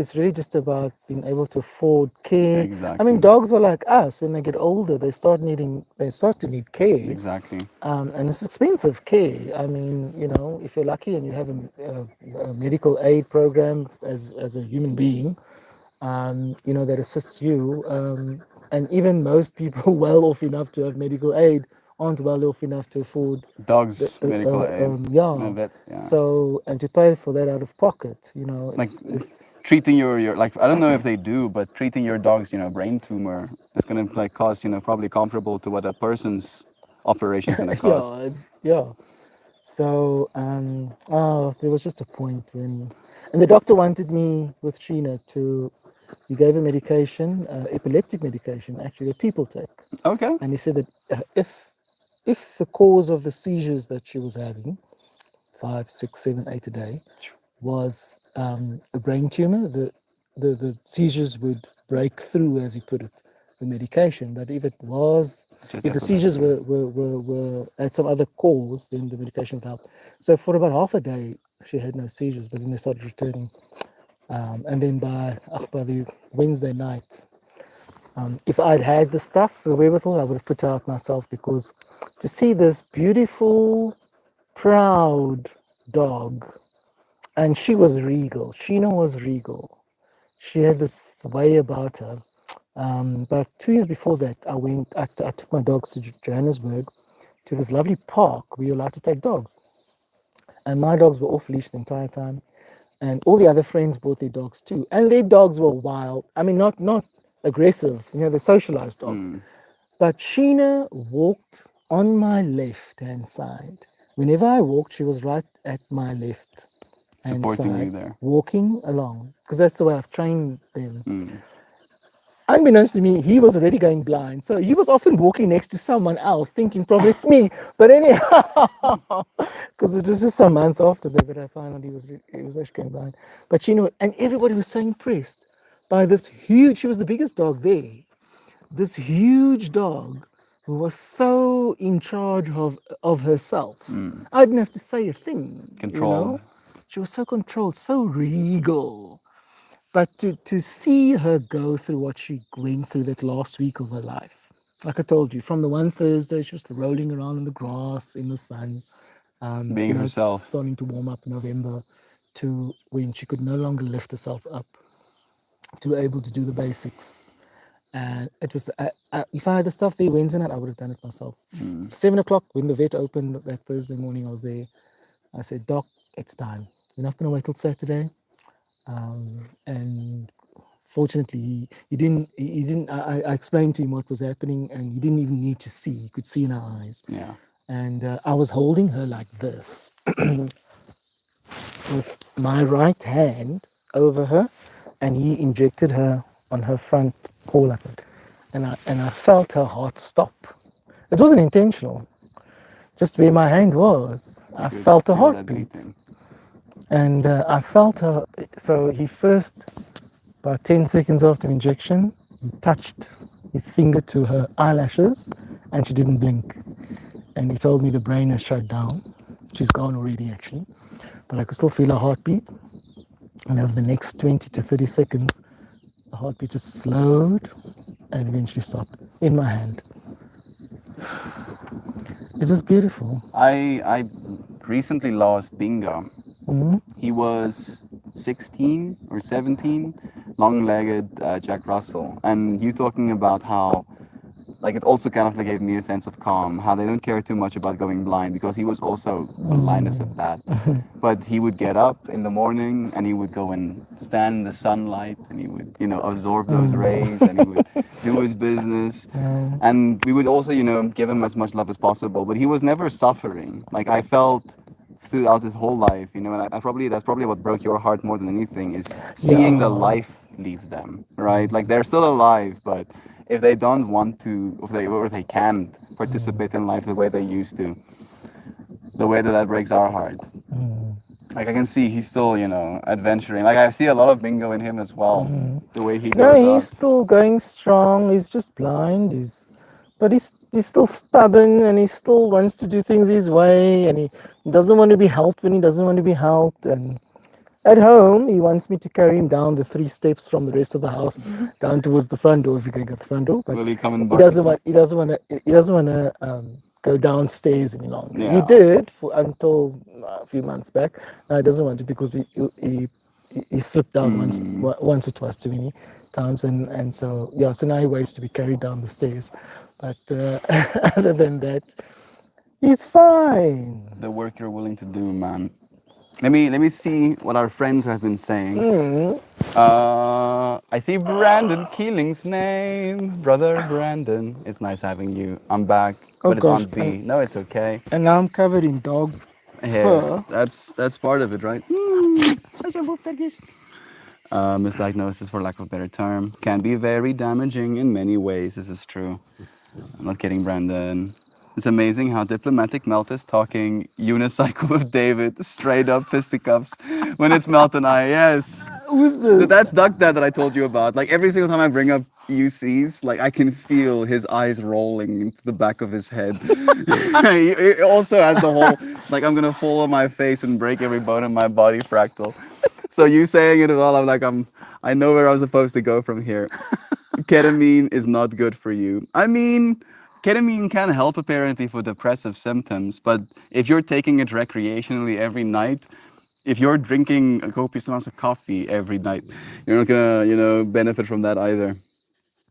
It's really just about being able to afford care. I Exactly. mean, dogs are like us. When they get older, they start to need care. Exactly. And it's expensive care. I mean, if you're lucky and you have a medical aid program as a human being, that assists you. And even most people well off enough to have medical aid aren't well off enough to afford Dogs medical aid. I bet, yeah. So, and to pay for that out of pocket, Like it's treating your like I don't know if they do, but treating your dog's brain tumor is gonna like cost probably comparable to what a person's operation is gonna cost. yeah. So, there was just a point and the doctor wanted me with Sheena he gave her medication, epileptic medication, actually, that people take. Okay. And he said that if the cause of the seizures that she was having, 5, 6, 7, 8 a day, was a brain tumor, the seizures would break through, as he put it, the medication. But if the seizures were at some other cause, then the medication would help. So for about half a day, she had no seizures, but then they started returning. And then by the Wednesday night, if I'd had the stuff, the wherewithal, I would have put her out myself, because to see this beautiful, proud dog, and she was regal. Sheena was regal. She had this way about her. But 2 years before that, I took my dogs to Johannesburg, to this lovely park where you're allowed to take dogs. And my dogs were off leash the entire time. And all the other friends brought their dogs too. And their dogs were wild. I mean, not aggressive, they're socialized dogs. But Sheena walked on my left-hand side. Whenever I walked, she was right at my left hand supporting side, you there. walking along, because that's the way I've trained them. Unbeknownst to me, he was already going blind, so he was often walking next to someone else, thinking probably it's me. But anyhow, because it was just some months after that I found out he was actually going blind. But and everybody was so impressed by this huge. She was the biggest dog there. This huge dog who was so in charge of herself. I didn't have to say a thing. Controlled. She was so controlled, so regal. But to see her go through what she went through that last week of her life, like I told you, from the one Thursday she was rolling around in the grass in the sun, Being herself. starting to warm up in November, to when she could no longer lift herself up, to be able to do the basics. And it was, if I had the stuff there Wednesday night, I would have done it myself. 7 o'clock when the vet opened that Thursday morning, I was there. I said, Doc, it's time. You're not going to wait till Saturday. And fortunately, he didn't. I explained to him what was happening, and he didn't even need to see. He could see in her eyes. Yeah. And I was holding her like this, with my right hand over her, and he injected her on her front paw like that, and I felt her heart stop. It wasn't intentional. Just where my hand was, I felt a heartbeat. And I felt her. So he first, about 10 seconds after injection, he touched his finger to her eyelashes, and she didn't blink. And he told me the brain has shut down. She's gone already, actually. But I could still feel her heartbeat. And over the next 20 to 30 seconds, the heartbeat just slowed and eventually stop in my hand. It was beautiful. I recently lost Bingo. Hmm. He was 16 or 17, long-legged Jack Russell. And you talking about how, like, it also kind of like gave me a sense of calm, how they don't care too much about going blind because he was also blind as a bat. But he would get up in the morning and he would go and stand in the sunlight and he would, absorb those rays and he would do his business. And we would also, give him as much love as possible. But he was never suffering. Like I felt throughout his whole life, and that's probably what broke your heart more than anything is seeing the Yeah. life leave them, right? Like they're still alive, but if they don't want to, or they can't participate in life the way they used to, the way that breaks our heart. Like I can see he's still, adventuring. Like I see a lot of Bingo in him as well. The way he No, goes he's out. still going strong. He's just blind. But he's still stubborn, and he still wants to do things his way, and he doesn't want to be helped when he doesn't want to be helped. And at home, he wants me to carry him down the 3 steps from the rest of the house down towards the front door if we can get the front door. But Will he come and he bark doesn't at you? want. He doesn't want to. He doesn't want to go downstairs any longer. He Yeah. did until a few months back. Now he doesn't want to because he slipped down once or twice too many times, and so yeah. So now he waits to be carried down the stairs. But other than that, he's fine. The work you're willing to do, man. Let me see what our friends have been saying. I see Brandon Keeling's name. Brother Brandon. It's nice having you. I'm back. Oh, But it's gosh, on B. No, it's okay. And now I'm covered in dog Yeah, fur. that's part of it, right? Misdiagnosis, for lack of a better term, can be very damaging in many ways. This is true. I'm not kidding, Brandon. It's amazing how diplomatic Melt is talking unicycle with David, straight up fisticuffs when it's Melt and I. Yes. Who's this? That's Duck Dad that I told you about. Like every single time I bring up UCs, like I can feel his eyes rolling into the back of his head. He also has the whole, like I'm gonna fall on my face and break every bone in my body fractal. So you saying it as well, I know where I was supposed to go from here. Ketamine is not good for you. I mean, ketamine can help apparently for depressive symptoms, but if you're taking it recreationally every night, if you're drinking a copious amounts of coffee every night, you're not gonna, benefit from that either.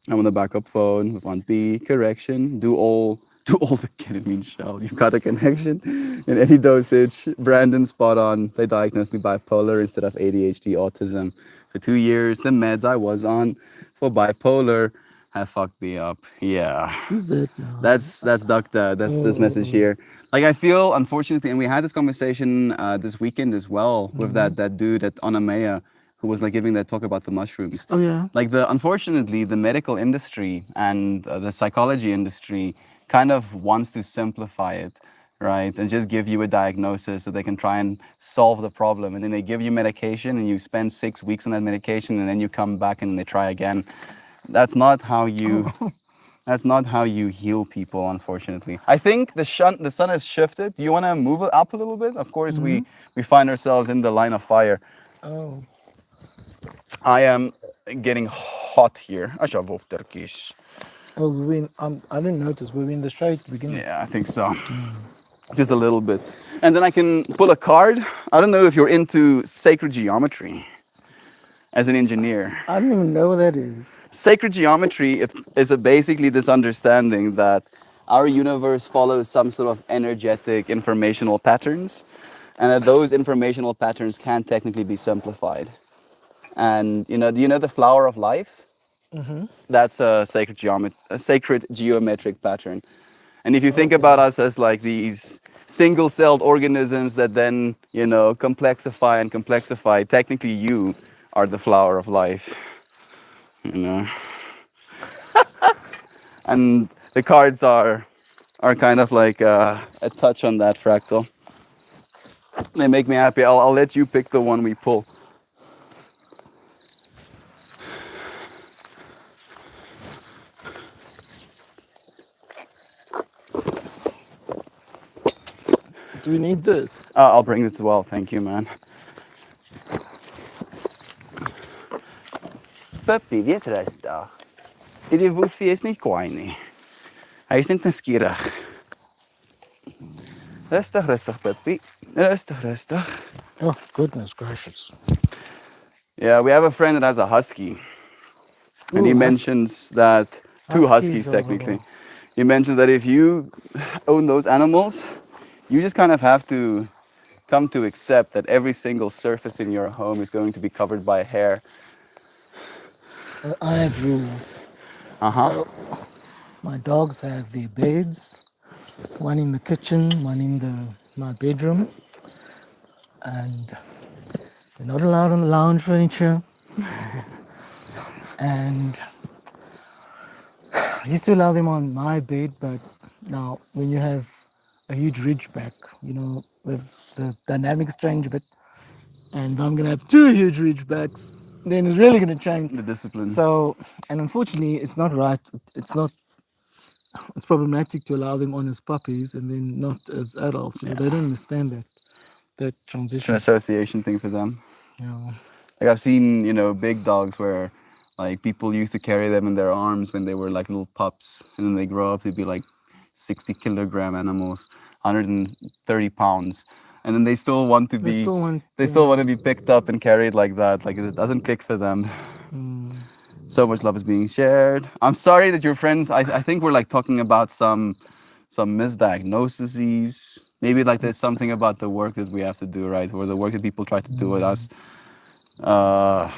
I'm on the backup phone with 1B, correction, do all the ketamine shell. You've got a connection in any dosage. Brandon, spot on. They diagnosed me bipolar instead of ADHD autism. For 2 years, the meds I was on for bipolar have fucked me up. Yeah. Who's that now? That's Doctor. That's this message here. Like I feel, unfortunately, and we had this conversation this weekend as well with that dude at Onamea who was like giving that talk about the mushrooms. Oh yeah. Like unfortunately, the medical industry and the psychology industry kind of wants to simplify it, right? And just give you a diagnosis so they can try and solve the problem. And then they give you medication and you spend 6 weeks on that medication and then you come back and they try again. That's not how you that's not how you heal people, unfortunately. I think the sun has shifted. Do you want to move it up a little bit? Of course, we find ourselves in the line of fire. Oh. I am getting hot here. Oh, I didn't notice. Were we in the straight beginning? Yeah, I think so. Just a little bit. And then I can pull a card. I don't know if you're into sacred geometry as an engineer. I don't even know what that is. Sacred geometry is basically this understanding that our universe follows some sort of energetic informational patterns, and that those informational patterns can technically be simplified. And do you know the flower of life? That's a sacred geometric pattern. And if you think about us as like these single-celled organisms that then complexify and complexify, technically you are the flower of life. And the cards are kind of like a touch on that fractal. They make me happy. I'll let you pick the one we pull. Do we need this? I'll bring it as well. Thank you, man. Puppy, wie is rustig. Die woefie is nie kwaai nie. Hy is net nuuskierig. Rustig, rustig, puppy. Rustig, rustig. Oh, goodness gracious. Yeah, we have a friend that has a husky. And he Ooh, mentions that, two huskies are- technically. He mentions that if you own those animals, you just kind of have to come to accept that every single surface in your home is going to be covered by hair. I have rules. Uh-huh. So my dogs have their beds, one in the kitchen, one in my bedroom, and they're not allowed on the lounge furniture. And I used to allow them on my bed, but now when you have a huge ridgeback, you know, the dynamics change a bit. And I'm gonna have two huge ridgebacks, then it's really gonna change. The discipline. So, and unfortunately, it's not right. It's not. It's problematic to allow them on as puppies and then not as adults. You know, they don't understand that It's an transition. association thing for them. You know. Like I've seen, big dogs where like people used to carry them in their arms when they were like little pups, and then they grow up to be like 60-kilogram animals, 130 pounds, and then they still want to be they still want to be picked up and carried like that. Like it doesn't click for them. So much love is being shared. I'm sorry that your friends. I think we're like talking about some misdiagnoses. Maybe like there's something about the work that we have to do, right, or the work that people try to do with us. Let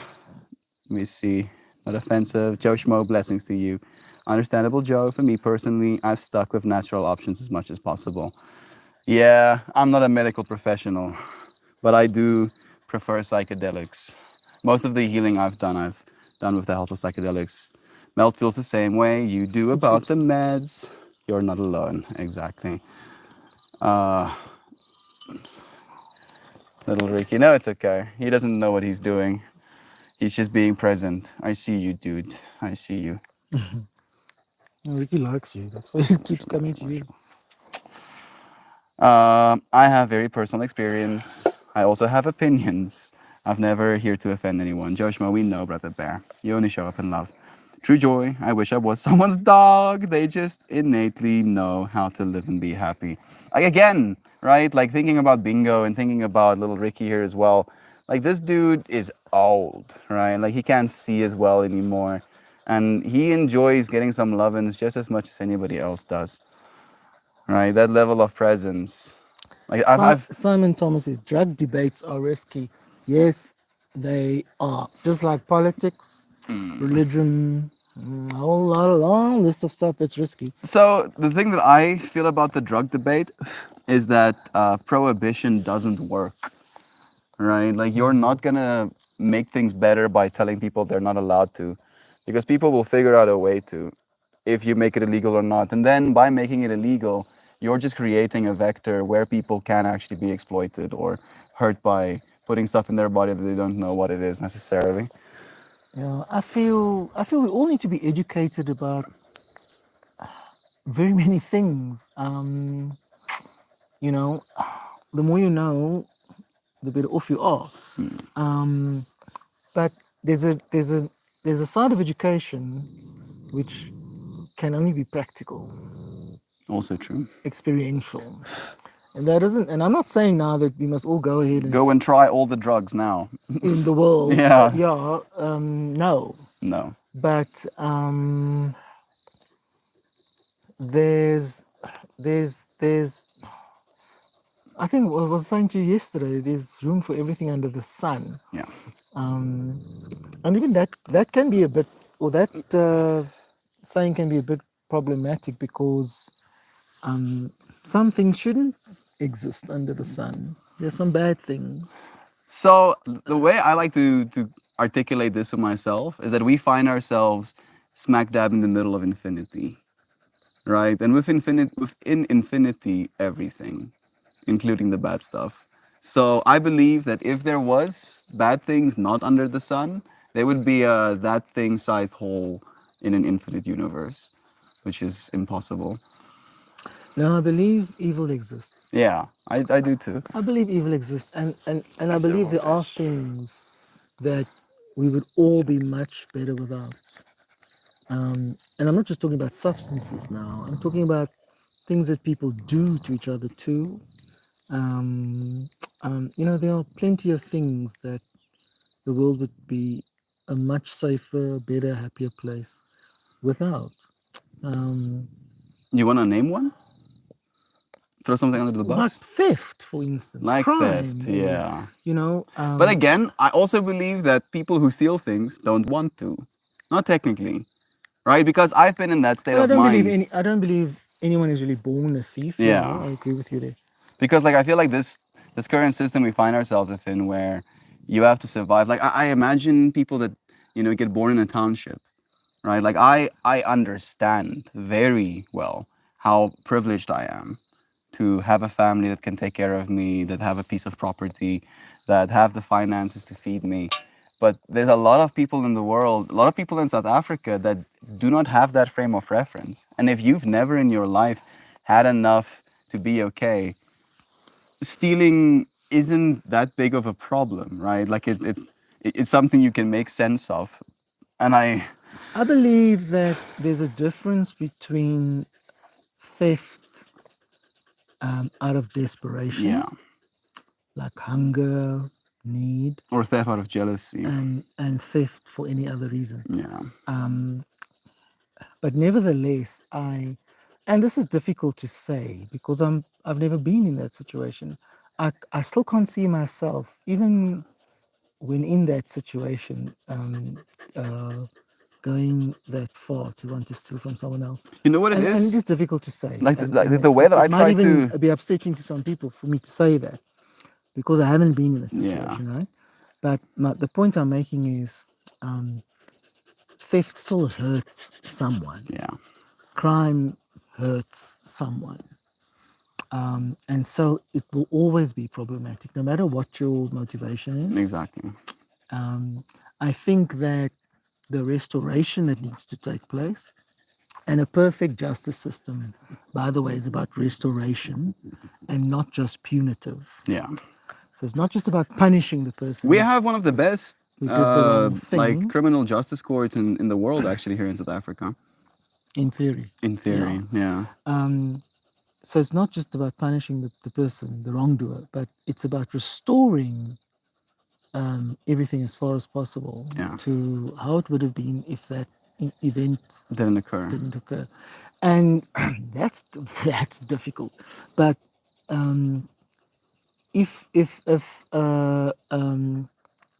me see. Not offensive. Joe Schmo, blessings to you. Understandable, Joe. For me personally, I've stuck with natural options as much as possible. Yeah, I'm not a medical professional, but I do prefer psychedelics. Most of the healing I've done with the help of psychedelics. Melt feels the same way. You do about the meds. You're not alone. Exactly. Little Ricky. No, it's okay. He doesn't know what he's doing. He's just being present. I see you, dude. I see you. Ricky likes you. That's why he keeps coming to you. I have very personal experience. I also have opinions. I've never here to offend anyone. Joshua, we know, Brother Bear. You only show up in love. True joy. I wish I was someone's dog. They just innately know how to live and be happy. Like again, right? Like thinking about Bingo and thinking about little Ricky here as well. Like this dude is old, right? Like he can't see as well anymore. And he enjoys getting some lovins just as much as anybody else does. Right? That level of presence. Like Simon Thomas's drug debates are risky. Yes, they are. Just like politics, religion, a whole lot, a long list of stuff that's risky. So the thing that I feel about the drug debate is that prohibition doesn't work, right? Like you're not gonna make things better by telling people they're not allowed to, because people will figure out a way to, if you make it illegal or not. And then by making it illegal, you're just creating a vector where people can actually be exploited or hurt by putting stuff in their body that they don't know what it is necessarily. Yeah, I feel we all need to be educated about very many things. The more you know, the better off you are. But there's a side of education which can only be practical, Also true. experiential, and that isn't. And I'm not saying now that we must all go ahead and Go and try all the drugs now. in the world. Yeah. No. No. But there's I think what I was saying to you yesterday, there's room for everything under the sun. Yeah. And even that can be a bit, or that saying can be a bit problematic, because some things shouldn't exist under the sun. There's some bad things. So the way I like to articulate this to myself is that we find ourselves smack dab in the middle of infinity, right? And within infinity, everything, including the bad stuff. So I believe that if there was bad things not under the sun, there would be a that thing-sized hole in an infinite universe, which is impossible. No, I believe evil exists. Yeah, I do too. I believe evil exists, and I believe there are things that we would all be much better without. and I'm not just talking about substances now. I'm talking about things that people do to each other too. Um, there are plenty of things that the world would be a much safer, better, happier place without. Um, You want to name one? Throw something under the like bus? theft, for instance, Like crime, theft, or, yeah. you know. But again, I also believe that people who steal things don't want to. Not technically, right? Because I've been in that state Well, of mind. I don't believe anyone is really born a thief. Yeah. I agree with you there. Because like I feel like this current system we find ourselves in, where you have to survive. Like I imagine people that get born in a township, right? Like I understand very well how privileged I am to have a family that can take care of me, that have a piece of property, that have the finances to feed me. But there's a lot of people in the world, a lot of people in South Africa that do not have that frame of reference. And if you've never in your life had enough to be okay, stealing isn't that big of a problem, right? Like it's something you can make sense of. And I believe that there's a difference between theft out of desperation, yeah, like hunger, need, or theft out of jealousy. and theft for any other reason. Yeah, But nevertheless, and this is difficult to say because I've never been in that situation. I still can't see myself, even when in that situation, going that far to want to steal from someone else. you know what it And it is? is difficult to say. Like And, the way that I it might try even to, be upsetting to some people for me to say that because I haven't been in a yeah, situation, right? But the point I'm making is theft still hurts someone. yeah, Crime hurts someone. And so it will always be problematic, no matter what your motivation is. exactly. I think that the restoration that needs to take place, and a perfect justice system, by the way, is about restoration and not just punitive. Yeah, So it's not just about punishing the person we have one of the best who did the wrong like thing, criminal justice courts in the world, actually, here in South Africa. in theory. In theory, yeah. So it's not just about punishing the person, the wrongdoer, but it's about restoring everything as far as possible Yeah. to how it would have been if that event Didn't occur. didn't occur. And that's difficult. But if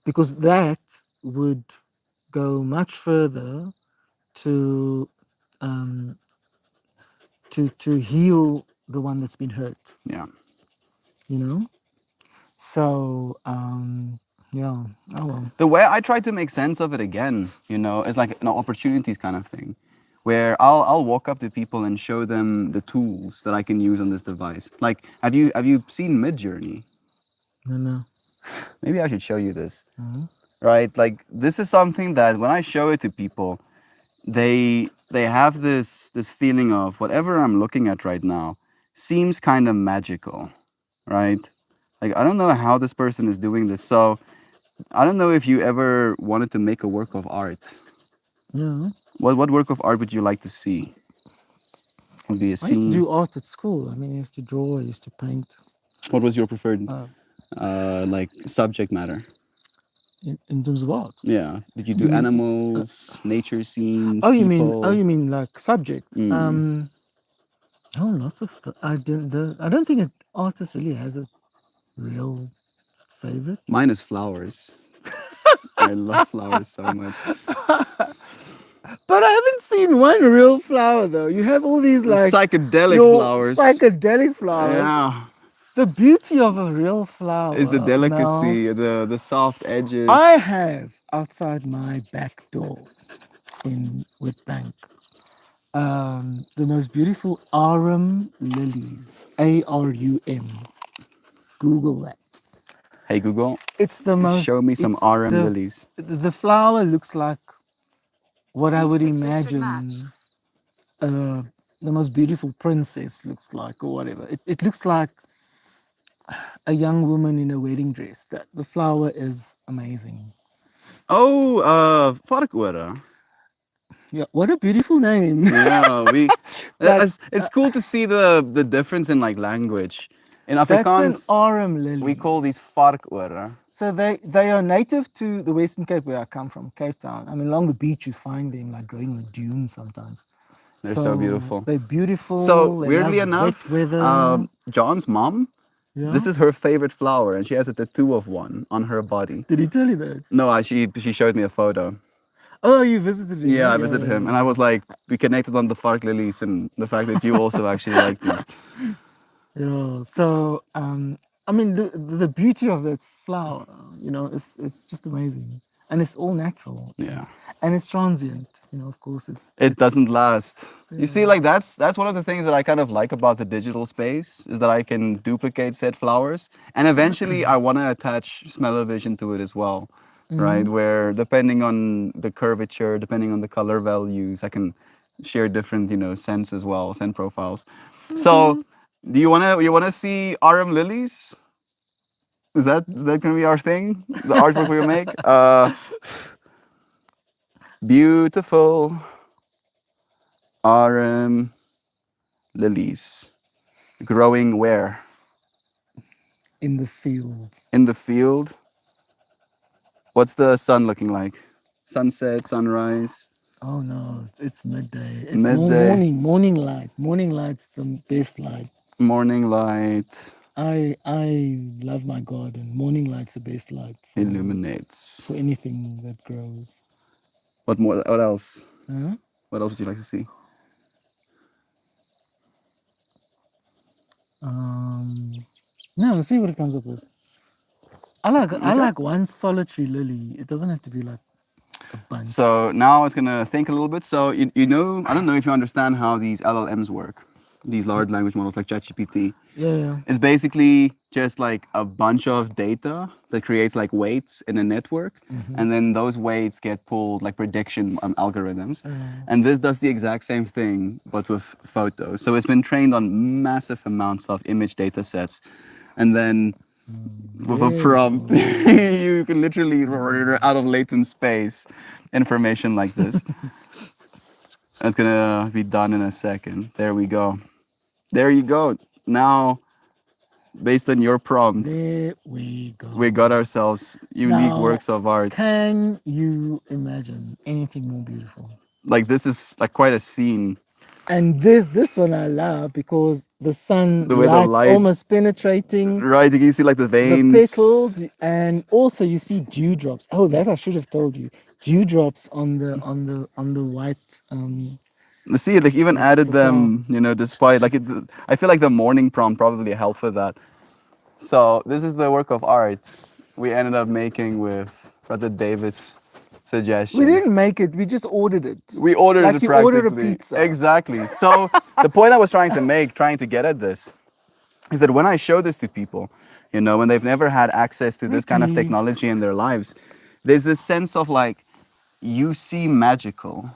because that would go much further to to heal the one that's been hurt, Yeah. you know. So yeah, oh well. The way I try to make sense of it again, is like an opportunities kind of thing, where I'll walk up to people and show them the tools that I can use on this device. Like, have you seen Midjourney? No. Maybe I should show you this. Right? Like, this is something that when I show it to people, they have this feeling of whatever I'm looking at right now seems kind of magical, right? Like, I don't know how this person is doing this. So I don't know if you ever wanted to make a work of art. Yeah. What work of art would you like to see? Could be a I used to scene. do art at school. I mean, I used to draw, I used to paint. What was your preferred like subject matter? In terms of art. Yeah. Did you do animals, nature scenes, Oh, people? you mean like subject? Oh, lots of. I don't think an artist really has a real favorite. Mine is flowers. I love flowers so much. But I haven't seen one real flower though. You have all these like Psychedelic your flowers. psychedelic flowers. Yeah. The beauty of a real flower Is the delicacy, Mel, the soft edges. I have outside my back door in Witbank the most beautiful arum lilies. ARUM. Google that. Hey Google, It's the most. show me some it's RM the- lilies. The flower looks like what I These would pictures should imagine the most beautiful princess looks like, or whatever. It looks like a young woman in a wedding dress. That the flower is amazing. Oh, varkore. Yeah, what a beautiful name. Yeah, But it's cool to see the difference in like language. In that's an Afrikaans, aurum we lily. call these varkore. So they are native to the Western Cape where I come from, Cape Town. I mean, along the beach you find them like growing in the dunes sometimes. They're so So beautiful. they're So beautiful. They weirdly love wet enough, weather. John's mom, Yeah. this is her favorite flower, and she has a tattoo of one on her body. Did he tell you that? No, she showed me a photo. Oh, you visited him. Yeah, Huh? I Yeah, visited yeah, him, yeah, and I yeah. was like, we connected on the Fark lilies, and the fact that you also actually like these. Yeah. So, I mean, the beauty of that flower, it's just amazing, and it's all natural, Yeah. and it's transient. Of course, It doesn't it's last. You see, yeah. like that's one of the things that I kind of like about the digital space is that I can duplicate said flowers, and eventually I want to attach smell-o-vision to it as well, right? Mhm. Where depending on the curvature, depending on the color values, I can share different, scents as well, scent profiles. So, Mhm. do you wanna see RM lilies? Is that gonna be our thing? The artwork we make? Beautiful RM lilies. Growing where? In the field. In the field. What's the sun looking like? Sunset, sunrise, Oh no, it's midday. It's midday, morning light. Morning light's the best light. morning light I love my garden. Morning light's the best light illuminates. for anything that grows. What more? What else? Huh? What else would you like to see? Um, no, let's see what it comes up with. I Okay. like one solitary lily. It doesn't have to be like a bunch. So now I was gonna think a little bit. So I don't know if you understand how these LLMs work, these large language models like ChatGPT. Yeah. It's basically just like a bunch of data that creates like weights in a network, and then those weights get pulled like prediction algorithms. And this does the exact same thing, but with photos. So it's been trained on massive amounts of image data sets, and then with a There we prompt, go. you can literally out of latent space information like this. It's gonna be done in a second. There we go. There you go. Now, based on your prompt, There we we go. got ourselves unique Now, works of art. can you imagine anything more beautiful? Like this is like quite a scene. And this one I love because the sun The way the light's light, almost penetrating right? You can see like the the veins. petals, and also you see dewdrops. Oh, that I should have told you. Dewdrops on the white. See, they even added the flower. them, despite like it. I feel like the morning prompt probably helped with that. So this is the work of art we ended up making with Brother David's suggestion. We didn't make it. We just ordered it. We ordered Like it you practically. ordered a pizza. Exactly. So the point I was trying to get at this, is that when I show this to people, when they've never had access to this kind of Ricky. technology in their lives, there's this sense of like, you see magical,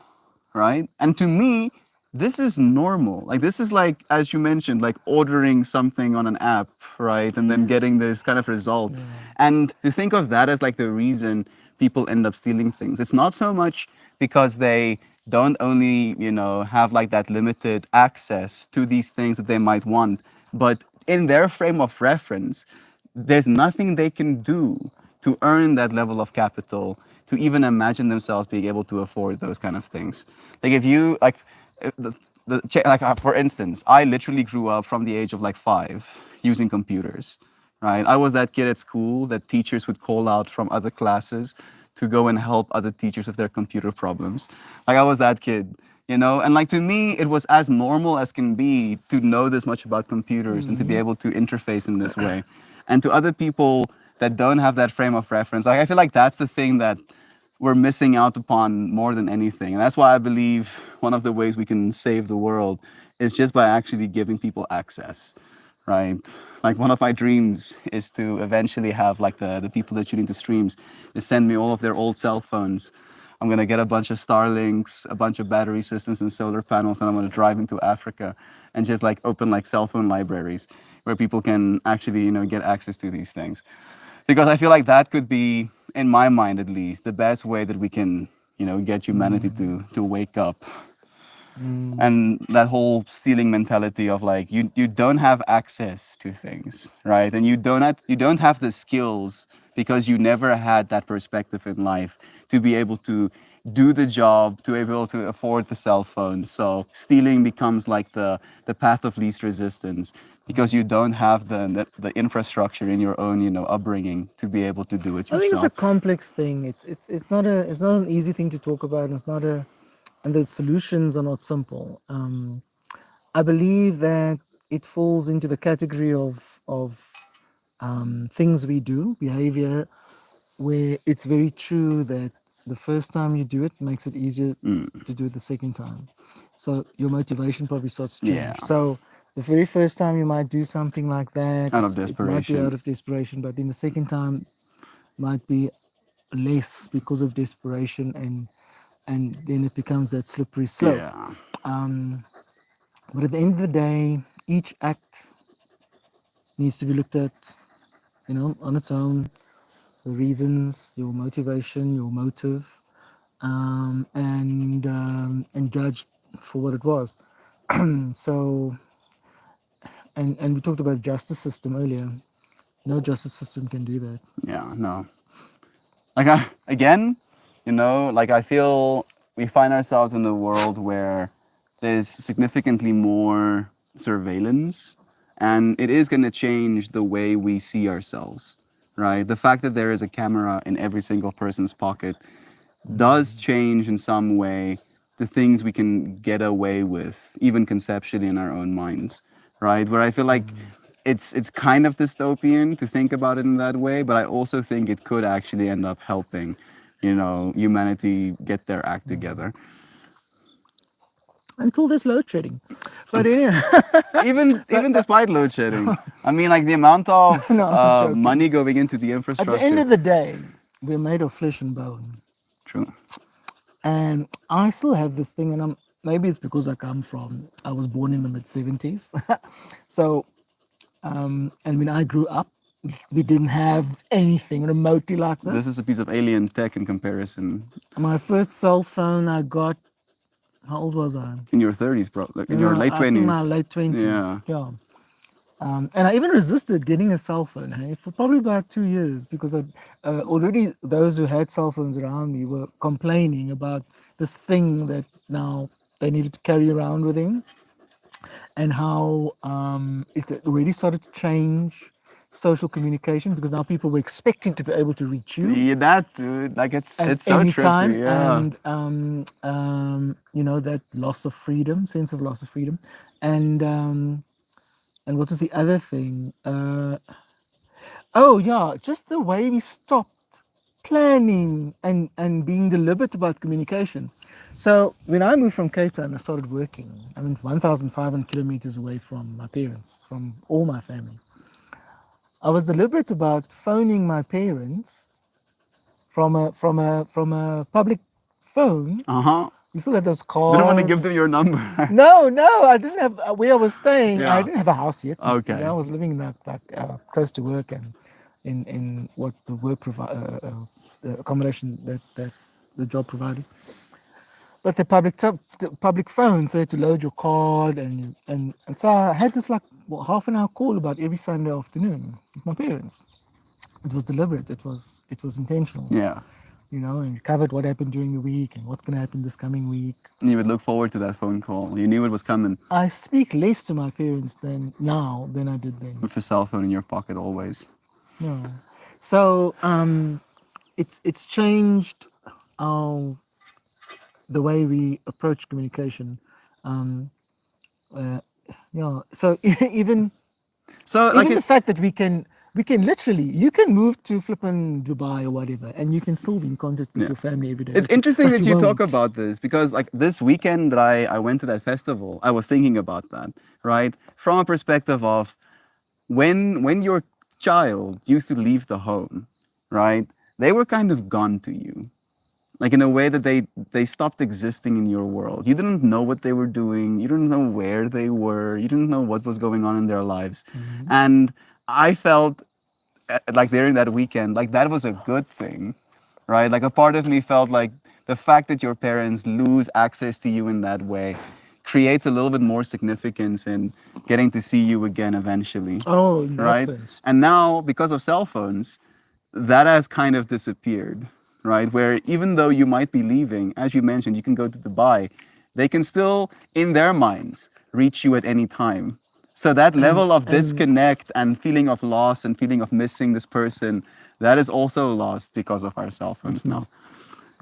right? And to me, this is normal. Like this is like, as you mentioned, like ordering something on an app, right? And then getting this kind of result. And to think of that as like the reason people end up stealing things. It's not so much because they don't only, have like that limited access to these things that they might want, but in their frame of reference, there's nothing they can do to earn that level of capital to even imagine themselves being able to afford those kind of things. Like if you like, for instance, I literally grew up from the age of like 5 using computers, right? I was that kid at school that teachers would call out from other classes to go and help other teachers with their computer problems. Like I was that kid, and like to me, it was as normal as can be to know this much about computers and to be able to interface in this way. And to other people that don't have that frame of reference, like I feel like that's the thing that we're missing out upon more than anything. And that's why I believe one of the ways we can save the world is just by actually giving people access, right? Like one of my dreams is to eventually have like the people that tune into streams is send me all of their old cell phones. I'm gonna get a bunch of Starlinks, a bunch of battery systems and solar panels, and I'm gonna drive into Africa and just like open like cell phone libraries where people can actually, get access to these things. Because I feel like that could be, in my mind at least, the best way that we can get humanity to wake up. And that whole stealing mentality of like you don't have access to things, right? And you don't have the skills because you never had that perspective in life to be able to do the job, to be able to afford the cell phone. So stealing becomes like the path of least resistance because you don't have the infrastructure in your own upbringing to be able to do it I think it's yourself. a complex thing. It's not an easy thing to talk about. And it's not a and the solutions are not simple. I believe that it falls into the category of things we do, behavior, where it's very true that the first time you do it makes it easier to do it the second time. So your motivation probably starts to change. Yeah. So the very first time you might do something like that, Out of it might be desperation. out of desperation, but then the second time might be less because of desperation, and then it becomes that slippery slope. Yeah. But at the end of the day, each act needs to be looked at, on its own. The reasons, your motivation, your motive, and judged for what it was. So, and we talked about justice system earlier. No justice system can do that. Yeah, no. Like I feel we find ourselves in a world where there's significantly more surveillance, and it is going to change the way we see ourselves, right? The fact that there is a camera in every single person's pocket does change in some way the things we can get away with, even conceptually in our own minds, right? Where I feel like it's kind of dystopian to think about it in that way, but I also think it could actually end up helping, humanity get their act together. Until there's load shedding. But anyway, Even despite load shedding, I mean, like the amount of No, I'm joking. money going into the at infrastructure. the end of the day, we're made of flesh and bone. True. And I still have this thing, and maybe it's because I was born in the mid 70s. So, and when I grew up, we didn't have anything remotely like this. This is a piece of alien tech in comparison. My first cell phone I got, how old was I? In your 30s, bro. Like in your late I think 20s. my late 20s. Yeah. Yeah. And I even resisted getting a cell phone, hey, for probably about 2 years, because already those who had cell phones around me were complaining about this thing that now they needed to carry around with them, and how it had already started to change social communication, because now people were expecting to be able to reach you Yeah, that dude. Like it's at so any time, trippy. Yeah. and that loss of freedom, sense of loss of freedom, and what was the other thing? Oh yeah, just the way we stopped planning and being deliberate about communication. So when I moved from Cape Town, I started working. I mean, 1,500 kilometers away from my parents, from all my family. I was deliberate about phoning my parents from a public phone. You still had those cards. Didn't want to give them your number. No, I didn't have where I was staying. Yeah. I didn't have a house yet. Okay. I was living in close to work and in what the work the accommodation that the job provided. But the public phone, so you had to load your card and so I had this half an hour call about every Sunday afternoon with my parents. It was deliberate. It was intentional. Yeah. And covered what happened during the week and what's going to happen this coming week. And you would look forward to that phone call. You knew it was coming. I speak less to my parents than I did then. With your cell phone in your pocket always. No. So it's changed the way we approach communication. So even the fact that we can literally, you can move to flippin' Dubai or whatever, and you can still be in contact with your family every day. It's interesting but that you talk won't. about this because like this weekend that I went to that festival, I was thinking about that, right? From a perspective of when your child used to leave the home, right? They were kind of gone to you. Like in a way that they stopped existing in your world. You didn't know what they were doing. You didn't know where they were. You didn't know what was going on in their lives. Mm-hmm. And I felt like during that weekend, like that was a good thing, right? Like a part of me felt like the fact that your parents lose access to you in that way creates a little bit more significance in getting to see you again eventually. Oh, in that Right? sense. And now, because of cell phones, that has kind of disappeared, right? Where even though you might be leaving, as you mentioned, you can go to Dubai, they can still, in their minds, reach you at any time. So that level of disconnect and feeling of loss and feeling of missing this person, that is also lost because of our cell phones now.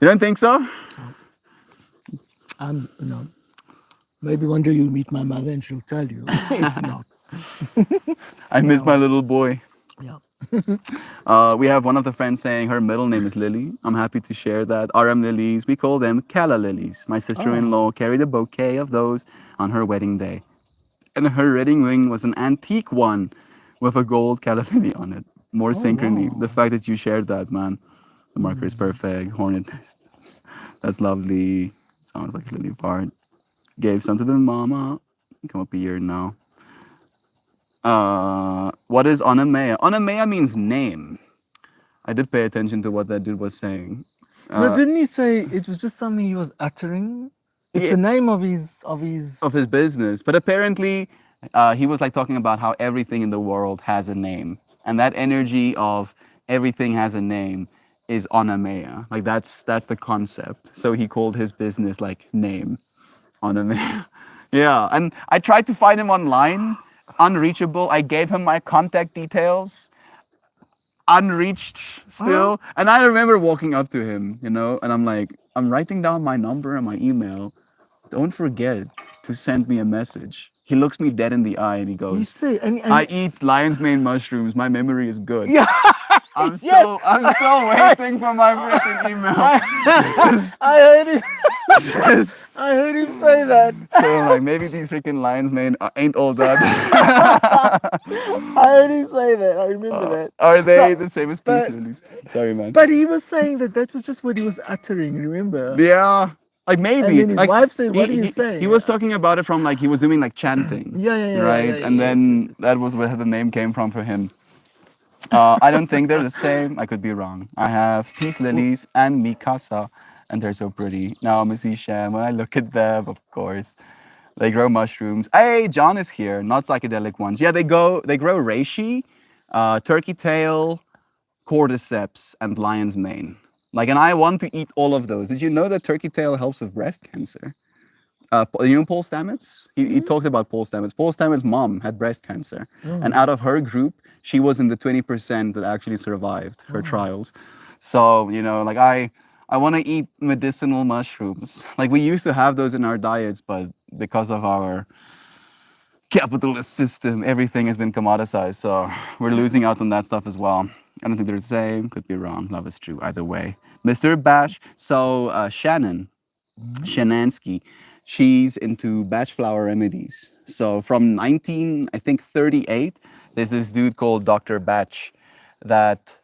You don't think so? You know, maybe one day you'll meet my mother and she'll tell you it's not. I miss my little boy. Yeah. We have one of the friends saying her middle name is Lily. I'm happy to share that. RM lilies, we call them calla lilies. My sister-in-law carried a bouquet of those on her wedding day. And her wedding ring was an antique one with a gold calla lily on it. More synchrony. The fact that you shared that, man. The marker is perfect. Hornet nest. That's lovely. Sounds like Lily part. Gave some to the mama. Come up a year now. What is Onamea? Onamea means name. I did pay attention to what that dude was saying. No, didn't he say it was just something he was uttering? It's Yeah. the name of his Of his business. But apparently, he was like talking about how everything in the world has a name. And that energy of everything has a name is Onamea. Like that's the concept. So he called his business like name. Onamea. Yeah. And I tried to find him online. Unreachable. I gave him my contact details. Unreached still. And I remember walking up to him, you know, and I'm like, I'm writing down my number and my email. Don't forget to send me a message. He looks me dead in the eye and he You goes, say, and I eat lion's mane mushrooms. My memory is good. yeah, I'm still waiting for my freaking email. I heard him. Yes. I heard him say that. So I'm like, maybe these freaking lion's mane ain't all that. I heard him say that. I remember that. Are they the same as peace but- lilies? Sorry, man. But he was saying that was just what he was uttering. Remember? Yeah. Like maybe. And then his like, wife said, "What are you he- saying?" He was talking about it from like he was doing like chanting. Yeah, Right? yeah, And yes, then yes, yes. that was where the name came from for him. I don't think they're the same. I could be wrong. I have peace lilies and Mikasa, and they're so pretty. Now, Missy Sham, when I look at them, of course, they grow mushrooms. Hey, John is here, not psychedelic ones. Yeah, they grow reishi, turkey tail, cordyceps, and lion's mane. Like, and I want to eat all of those. Did you know that turkey tail helps with breast cancer? You know Paul Stamets? He talked about Paul Stamets. Paul Stamets' mom had breast cancer. And out of her group, she was in the 20% that actually survived her trials. So, you know, like I want to eat medicinal mushrooms. Like we used to have those in our diets, but because of our capitalist system, everything has been commoditized. So we're losing out on that stuff as well. I don't think they're the same. Could be wrong. Love is true either way. Mr. Bash. So Shannon, Shanansky, she's into batch flower remedies. So from 1938, there's this dude called Dr. Batch that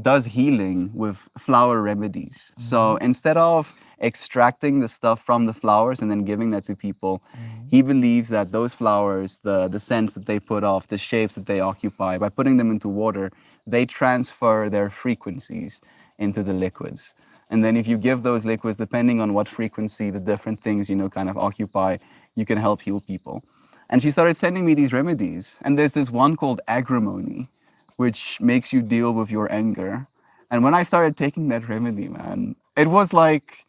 does healing with flower remedies. So instead of extracting the stuff from the flowers and then giving that to people, he believes that those flowers, the scents that they put off, the shapes that they occupy, by putting them into water, they transfer their frequencies into the liquids. And then if you give those liquids, depending on what frequency the different things, you know, kind of occupy, you can help heal people. And she started sending me these remedies. And there's this one called agrimony, which makes you deal with your anger. And when I started taking that remedy, man, it was like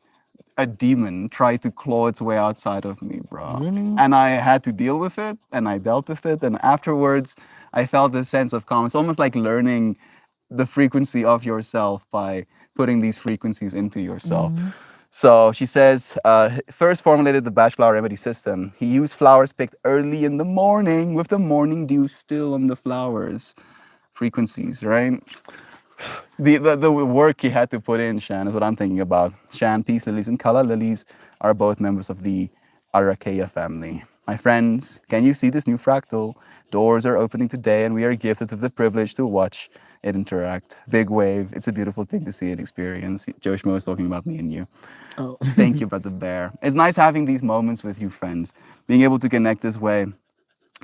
a demon tried to claw its way outside of me, bro. Really? And I had to deal with it, and I dealt with it. And afterwards, I felt this sense of calm. It's almost like learning the frequency of yourself by putting these frequencies into yourself. So she says, first formulated the batch flower remedy system. He used flowers picked early in the morning with the morning dew still on the flowers. Frequencies, right? The work he had to put in, Shan, is what I'm thinking about. Shan, peace lilies, and Kala lilies are both members of the Archaea family. My friends, can you see this new fractal? Doors are opening today, and we are gifted with the privilege to watch it interact. Big wave. It's a beautiful thing to see and experience. Joe Schmo is talking about me and you. Oh. Thank you, Brother Bear. It's nice having these moments with you, friends. Being able to connect this way.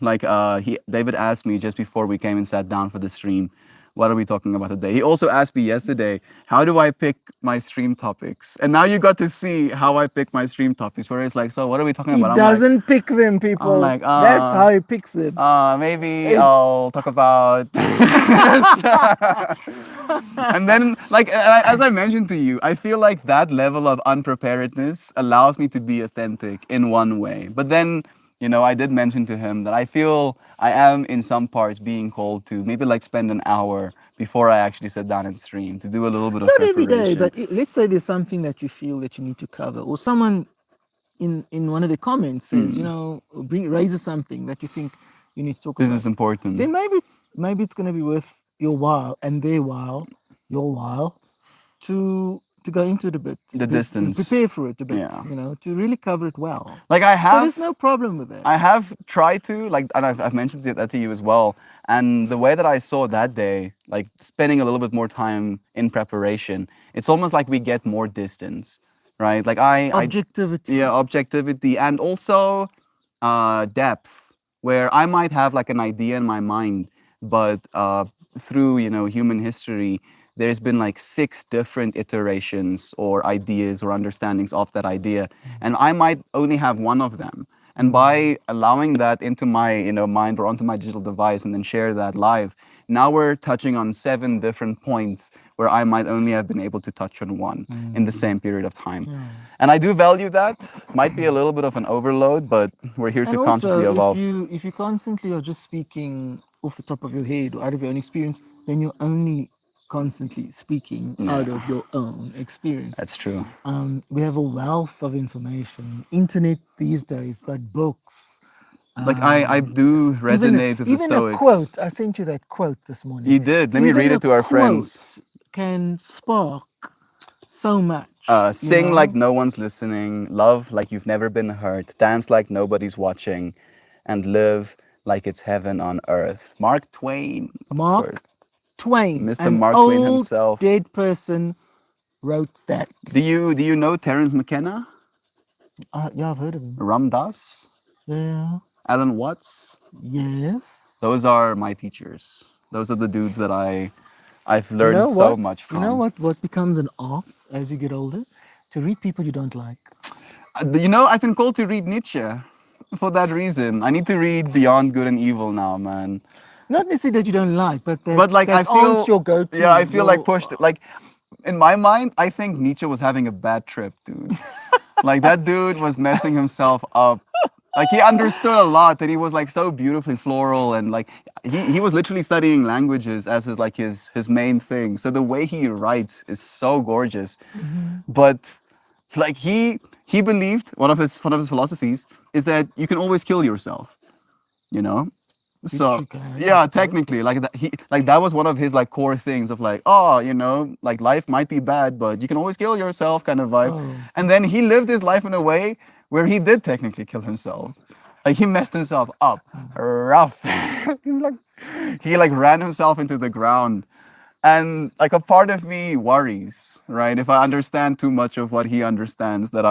Like David asked me just before we came and sat down for the stream, what are we talking about today? He also asked me yesterday, how do I pick my stream topics? And now you got to see how I pick my stream topics, where it's like, so what are we talking He about? doesn't pick them, people. like, That's how he picks them. Maybe I'll talk about. And then, like, as I mentioned to you, I feel like that level of unpreparedness allows me to be authentic in one way. But then, you know, I did mention to him that I feel I am in some parts being called to maybe like spend an hour before I actually sit down and stream to do a little bit of Not every preparation. day, but let's say there's something that you feel that you need to cover, or someone in one of the comments says, you know, raises something that you think you need to talk This about. is important. Then maybe it's going to be worth your while and your while to go into it a bit, The distance. prepare for it a bit, Yeah. you know, to really cover it well. Like I So have. there's no problem with that. I have tried to, like, and I've mentioned that to you as well. And the way that I saw that day, like spending a little bit more time in preparation, it's almost like we get more distance, right? Like Objectivity. yeah, objectivity, and also depth, where I might have like an idea in my mind, but through, you know, human history, there's been like 6 different iterations or ideas or understandings of that idea, and I might only have one of them. And by allowing that into my, you know, mind or onto my digital device and then share that live, now we're touching on 7 different points where I might only have been able to touch on one in the same period of time. And I do value that. Might be a little bit of an overload, but we're here And to consciously also, evolve. if you constantly are just speaking off the top of your head or out of your own experience, then you're only constantly speaking out of your own experience. That's true. We have a wealth of information, internet these days, but books. Like I do resonate with the even Stoics. a quote. I sent you that quote this morning. You did. Let me Even read a it to our friends. quote can spark so much. Sing like no one's listening, love like you've never been hurt, dance like nobody's watching, and live like it's heaven on earth. Mark Twain. Mark Twain, Mr. an Mark Twain old himself. dead person, wrote that. Do you know Terence McKenna? Yeah, I've heard of him. Ram Dass? Yeah. Alan Watts? Yes. Those are my teachers. Those are the dudes that I've learned You know so what? much from. You know what becomes an art as you get older? To read people you don't like. You know, I've been called to read Nietzsche for that reason. I need to read Beyond Good and Evil now, man. Not necessarily that you don't like, but Like that I feel aren't your go-to. Yeah, I feel like your- pushed. Like in my mind, I think Nietzsche was having a bad trip, dude. Like that dude was messing himself up. Like he understood a lot, and he was like so beautifully floral, and like he was literally studying languages as his main thing. So the way he writes is so gorgeous. But like he believed one of his philosophies is that you can always kill yourself. You know? So you can, I yeah, suppose. technically, like that was one of his like core things of like, oh, you know, like life might be bad, but you can always kill yourself kind of vibe. Oh. And then he lived his life in a way where he did technically kill himself. Like he messed himself up rough. he like ran himself into the ground. And like a part of me worries, right? If I understand too much of what he understands, that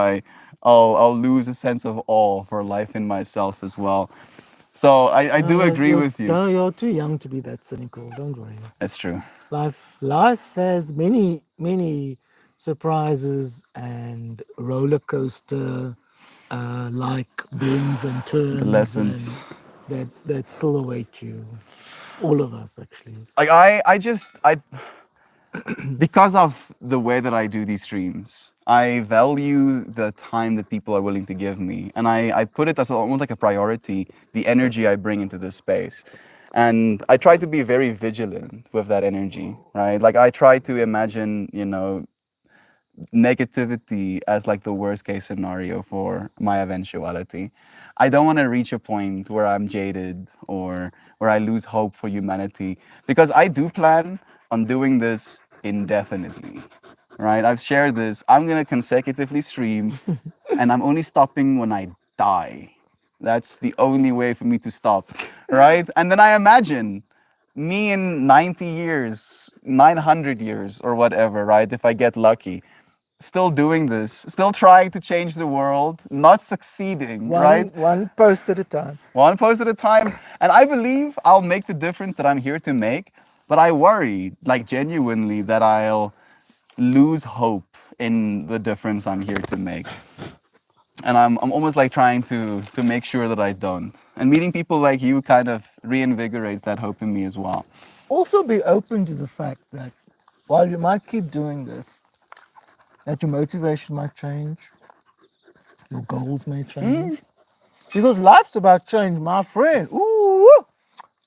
I'll lose a sense of awe for life in myself as well. So I do agree with you. No, you're too young to be that cynical. Don't worry. That's true. Life has many surprises and roller coaster like bends and turns. The lessons. and that still await you. All of us, actually. Like I because of the way that I do these streams, I value the time that people are willing to give me, and I put it as almost like a priority, the energy I bring into this space. And I try to be very vigilant with that energy, right? Like I try to imagine, you know, negativity as like the worst case scenario for my eventuality. I don't want to reach a point where I'm jaded or where I lose hope for humanity, because I do plan on doing this indefinitely, right? I've shared this. I'm going to consecutively stream and I'm only stopping when I die. That's the only way for me to stop, right? And then I imagine me in 90 years, 900 years or whatever, right? If I get lucky, still doing this, still trying to change the world, not succeeding, right? One post at a time. One post at a time. And I believe I'll make the difference that I'm here to make. But I worry, like genuinely, that I'll lose hope in the difference I'm here to make. And I'm almost like trying to make sure that I don't. And meeting people like you kind of reinvigorates that hope in me as well. Also, be open to the fact that while you might keep doing this, that your motivation might change, your goals may change. Because life's about change, my friend. Ooh,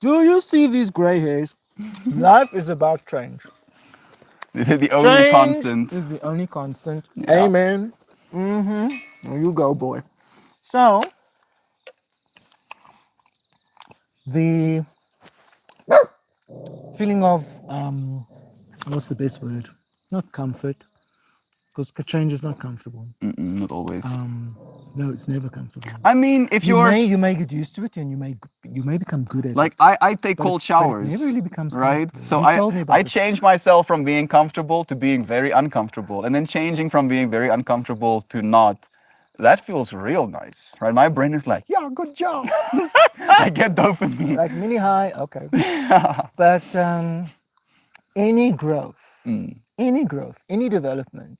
do you see these gray hairs? Life is about change. The only Change constant. is the only constant. Yeah. Amen. There you go, boy. So, the feeling of, what's the best word? Not comfort, because change is not comfortable. Not always. No, it's never comfortable. I mean, if you're You may get used to it, and you may become good at like it. I take But cold it showers, never really becomes right? comfortable. So You told me about I it. changed myself from being comfortable to being very uncomfortable, and then changing from being very uncomfortable to not. That feels real nice, right? My brain is like, yeah, good job. I get dopamine. Like mini high, okay. But any growth, any development,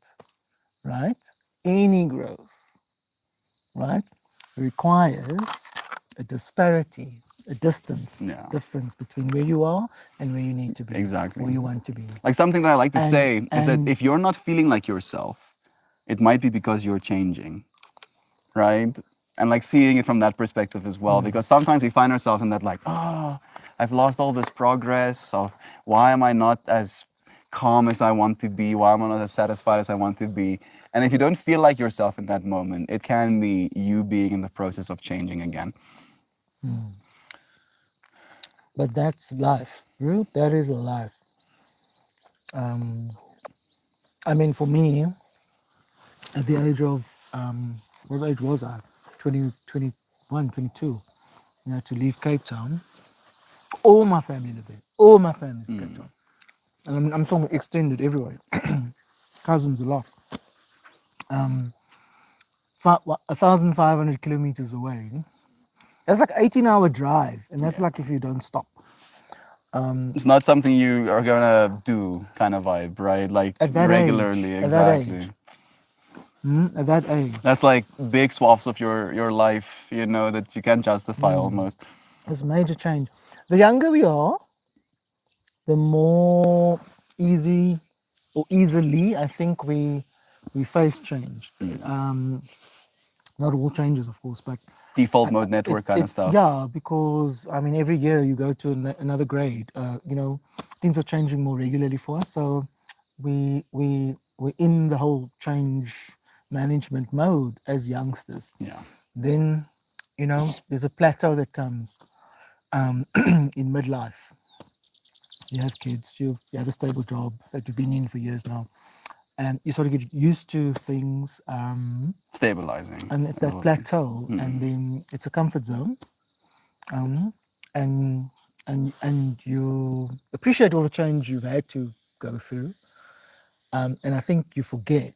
right? Any growth, right, requires a disparity, a distance, Yeah. difference between where you are and where you need to be. Exactly. Where you want to be. Like something that I like to And- say is that and- if you're not feeling like yourself, it might be because you're changing, right? And like seeing it from that perspective as well, because sometimes we find ourselves in that like, oh, I've lost all this progress. So why am I not as calm as I want to be? Why am I not as satisfied as I want to be? And if you don't feel like yourself in that moment, it can be you being in the process of changing again. But that's life. That is life. I mean, for me, at the age of, what age was I? 20, 21, 22. You know, to leave Cape Town. All my family live there. All my family's in Cape Town. And I'm talking extended everywhere. Cousins a lot. 1,500 kilometers away. That's like 18-hour drive, and that's like if you don't stop. It's not something you are gonna do kind of vibe, right? Like At that regularly, age, at that exactly. age. At that age, That's like big swaths of your life, you know, that you can justify almost. it's major change. The younger we are, the more easily I think we face change. Not all changes, of course, but Default mode network kind of stuff. yeah, because I mean, every year you go to another grade. You know, things are changing more regularly for us, so we're in the whole change management mode as youngsters. Yeah. Then, you know, there's a plateau that comes in midlife. You have kids, you have a stable job that you've been in for years now, and you sort of get used to things. Stabilizing. And it's that plateau, and then it's a comfort zone, and you appreciate all the change you've had to go through, and I think you forget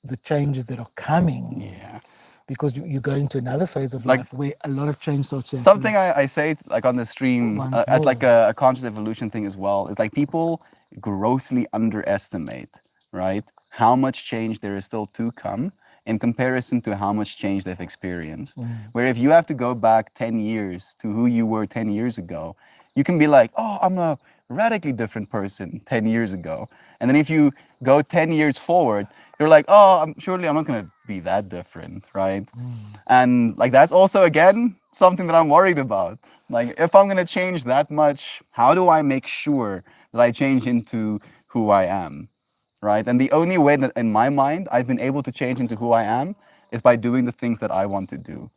the changes that are coming Yeah. because you go into another phase of Like- life where a lot of change starts happening. Something I say like on the stream Once as like more. a conscious evolution thing as well is like people grossly underestimate, right? How much change there is still to come in comparison to how much change they've experienced. Where if you have to go back 10 years to who you were 10 years ago, you can be like, oh, I'm a radically different person 10 years ago. And then if you go 10 years forward, you're like, oh, surely I'm not going to be that different, right? And like that's also again something that I'm worried about. Like if I'm gonna change that much, how do I make sure that I change into who I am, right? And the only way that in my mind I've been able to change into who I am is by doing the things that I want to do.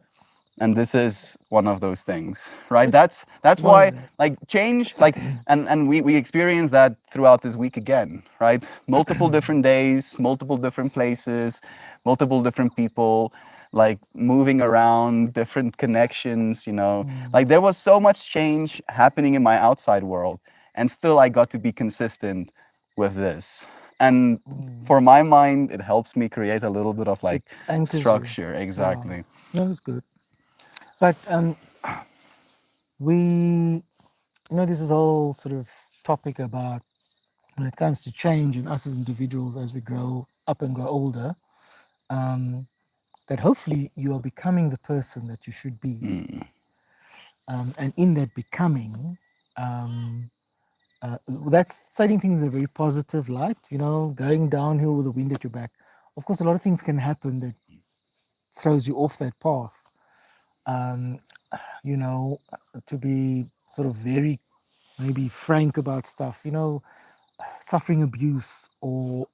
And this is one of those things, right? That's one why of them. like change, like and we experience that throughout this week again, right? Multiple different days, multiple different places, multiple different people, like moving around, different connections, you know. Like there was so much change happening in my outside world, and still I got to be consistent with this. And for my mind, it helps me create a little bit of like anchors you. structure. Exactly. That was good. But we, you know, this is all sort of topic about when it comes to change in us as individuals as we grow up and grow older, that hopefully you are becoming the person that you should be. And in that becoming, that's citing things in a very positive light, going downhill with the wind at your back. Of course, a lot of things can happen that throws you off that path. Um, to be sort of very maybe frank about stuff, suffering abuse or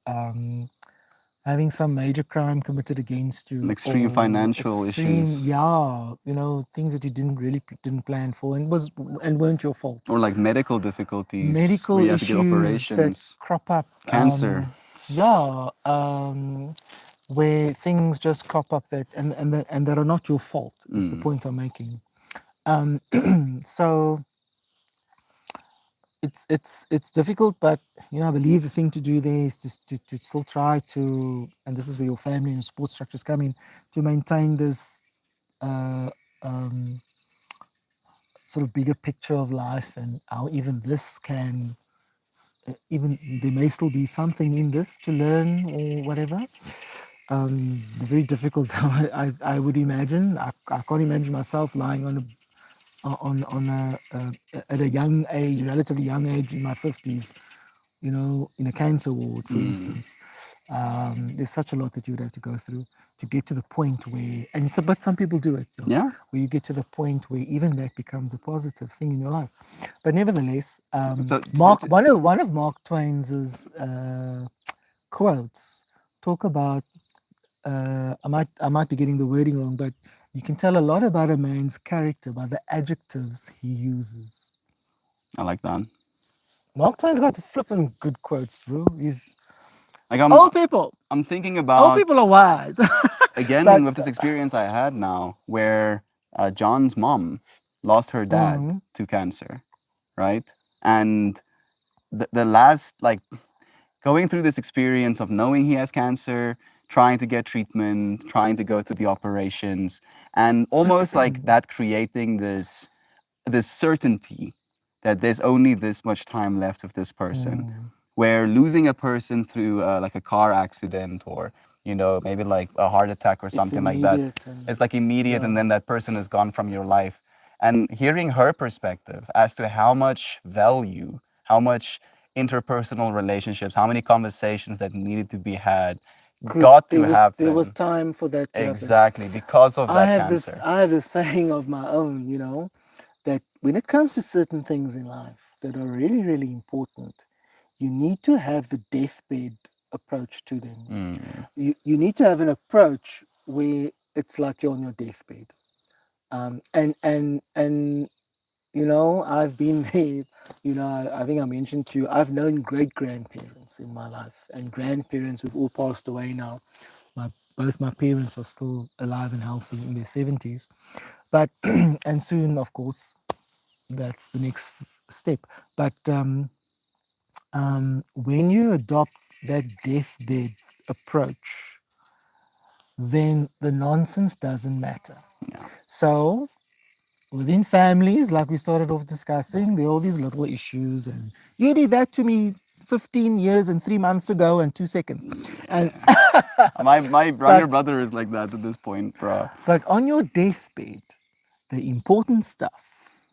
having some major crime committed against you, An extreme or financial issues, things that you didn't plan for and weren't your fault. or like medical difficulties where Medical you have to get issues that operations, crop up, cancer. where things just crop up and that are not your fault is the point I'm making. So it's difficult, but I believe the thing to do there is to still try to, and this is where your family and support structures come in, to maintain this sort of bigger picture of life and how even this can, even there may still be something in this to learn or whatever. Very difficult. I would imagine. I can't imagine myself lying at a young age, relatively young age, in my 50s, in a cancer ward, for instance. There's such a lot that you would have to go through to get to the point where, but some people do it, Yeah. where you get to the point where even that becomes a positive thing in your life. But nevertheless, one of Mark Twain's quotes talk about, I might be getting the wording wrong, but you can tell a lot about a man's character by the adjectives he uses. I like that. Mark Twain's got flipping good quotes, bro. He's Like old people. I'm thinking Old about people are wise. again But- with this experience I had now, where John's mom lost her dad to cancer, right? And the last, like, going through this experience of knowing he has cancer, trying to get treatment, trying to go through the operations, and almost like that creating this certainty that there's only this much time left with this person. Where losing a person through like a car accident or maybe like a heart attack or something like that, it's like immediate, and then that person is gone from your life. And hearing her perspective as to how much value, how much interpersonal relationships, how many conversations that needed to be had, There was time for that to happen. Exactly, because of that cancer. I have a saying of my own, that when it comes to certain things in life that are really, really important, you need to have the deathbed approach to them. You need to have an approach where it's like you're on your deathbed. I've been there. I think I mentioned to you, I've known great grandparents in my life, and grandparents who've all passed away now. Both my parents are still alive and healthy in their 70s, but and soon, of course, that's the next step. But when you adopt that deathbed approach, then the nonsense doesn't matter. Yeah. So within families, like we started off discussing, there are all these little issues, and you did that to me 15 years and 3 months ago and 2 seconds. And my younger brother is like that at this point, bro. But on your deathbed, the important stuff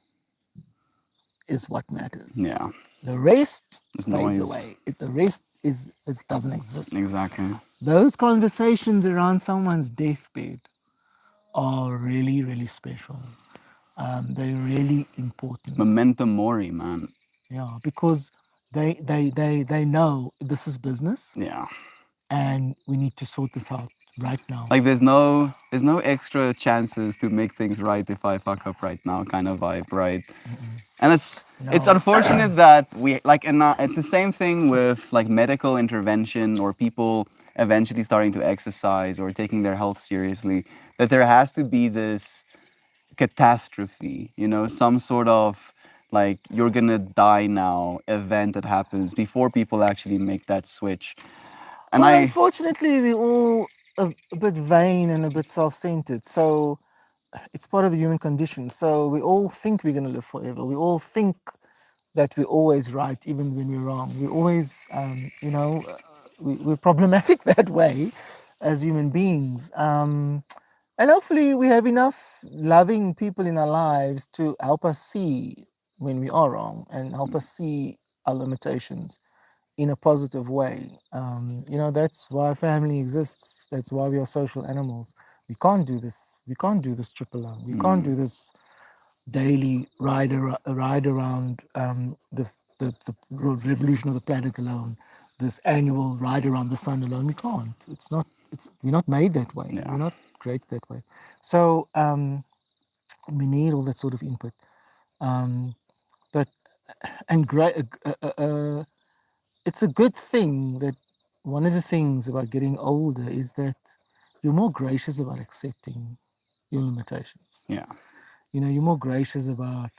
is what matters. Yeah. The rest It's fades noise. away. The rest doesn't exist. Exactly. Those conversations around someone's deathbed are really, really special. They're really important. Memento mori, man. Yeah, because they know this is business Yeah. and we need to sort this out right now. Like there's no extra chances to make things right if I fuck up right now, kind of vibe, right? And it's unfortunate that we like, and it's the same thing with like medical intervention or people eventually starting to exercise or taking their health seriously, that there has to be this catastrophe, some sort of like you're gonna die now event that happens before people actually make that switch. And unfortunately, we're all a bit vain and a bit self-centered. So it's part of the human condition. So we all think we're going to live forever. We all think that we're always right, even when we're wrong. We're always, we're problematic that way as human beings. And hopefully, we have enough loving people in our lives to help us see when we are wrong and help us see our limitations in a positive way. That's why family exists. That's why we are social animals. We can't do this. We can't do this trip alone. We can't do this daily ride around the revolution of the planet alone. This annual ride around the sun alone. We can't. It's not. It's we're not made that way. Yeah. We're not created that way. So we need all that sort of input. But and great. It's a good thing that one of the things about getting older is that you're more gracious about accepting your limitations. Yeah. You're more gracious about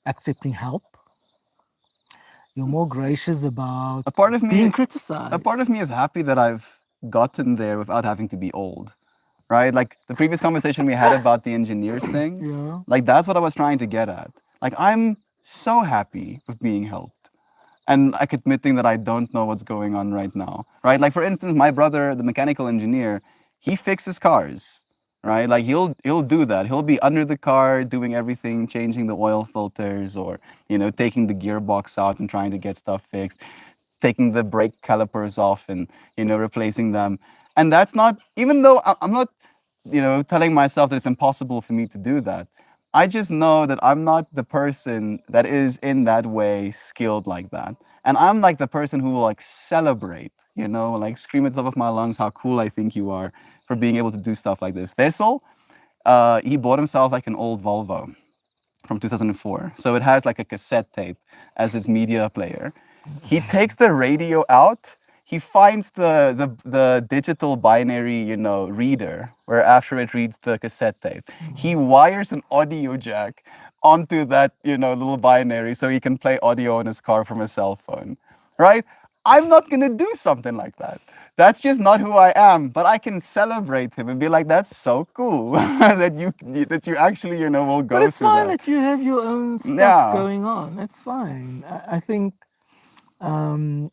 accepting help. You're more gracious about A part of me, being criticized. a part of me is happy that I've gotten there without having to be old, right? Like the previous conversation we had about the engineers thing. Yeah. Like that's what I was trying to get at. Like I'm so happy with being helped, and like admitting that I don't know what's going on right now, right? Like for instance, my brother, the mechanical engineer, he fixes cars, right? Like he'll do that. He'll be under the car doing everything, changing the oil filters, or taking the gearbox out and trying to get stuff fixed, taking the brake calipers off and replacing them. And that's not, even though I'm not telling myself that it's impossible for me to do that. I just know that I'm not the person that is in that way skilled like that. And I'm like the person who will like celebrate, like scream at the top of my lungs how cool I think you are for being able to do stuff like this. Vessel, he bought himself like an old Volvo from 2004. So it has like a cassette tape as his media player. He takes the radio out. He finds the digital binary, reader, where after it reads the cassette tape. He wires an audio jack onto that, little binary so he can play audio on his car from a cell phone, right? I'm not gonna do something like that. That's just not who I am. But I can celebrate him and be like, "That's so cool that you actually, will go But it's through fine that." that you have your own stuff Yeah. going on. That's fine. I think, and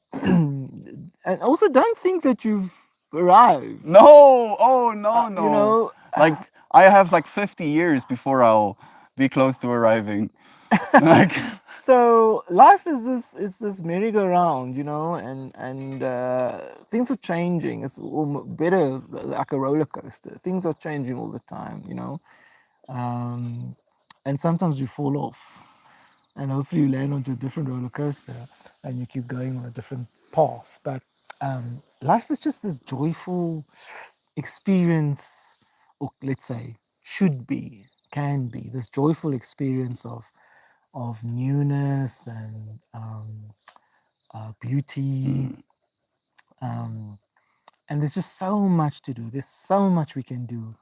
also don't think that you've arrived. No, oh no, no. know, Like I have like 50 years before I'll be close to arriving. Like So life is this merry-go-round, and things are changing. It's better like a roller coaster. Things are changing all the time, and sometimes you fall off, and hopefully you land onto a different roller coaster, and you keep going on a different path. But life is just this joyful experience, or let's say can be this joyful experience of newness and beauty. And there's just so much to do. There's so much we can do.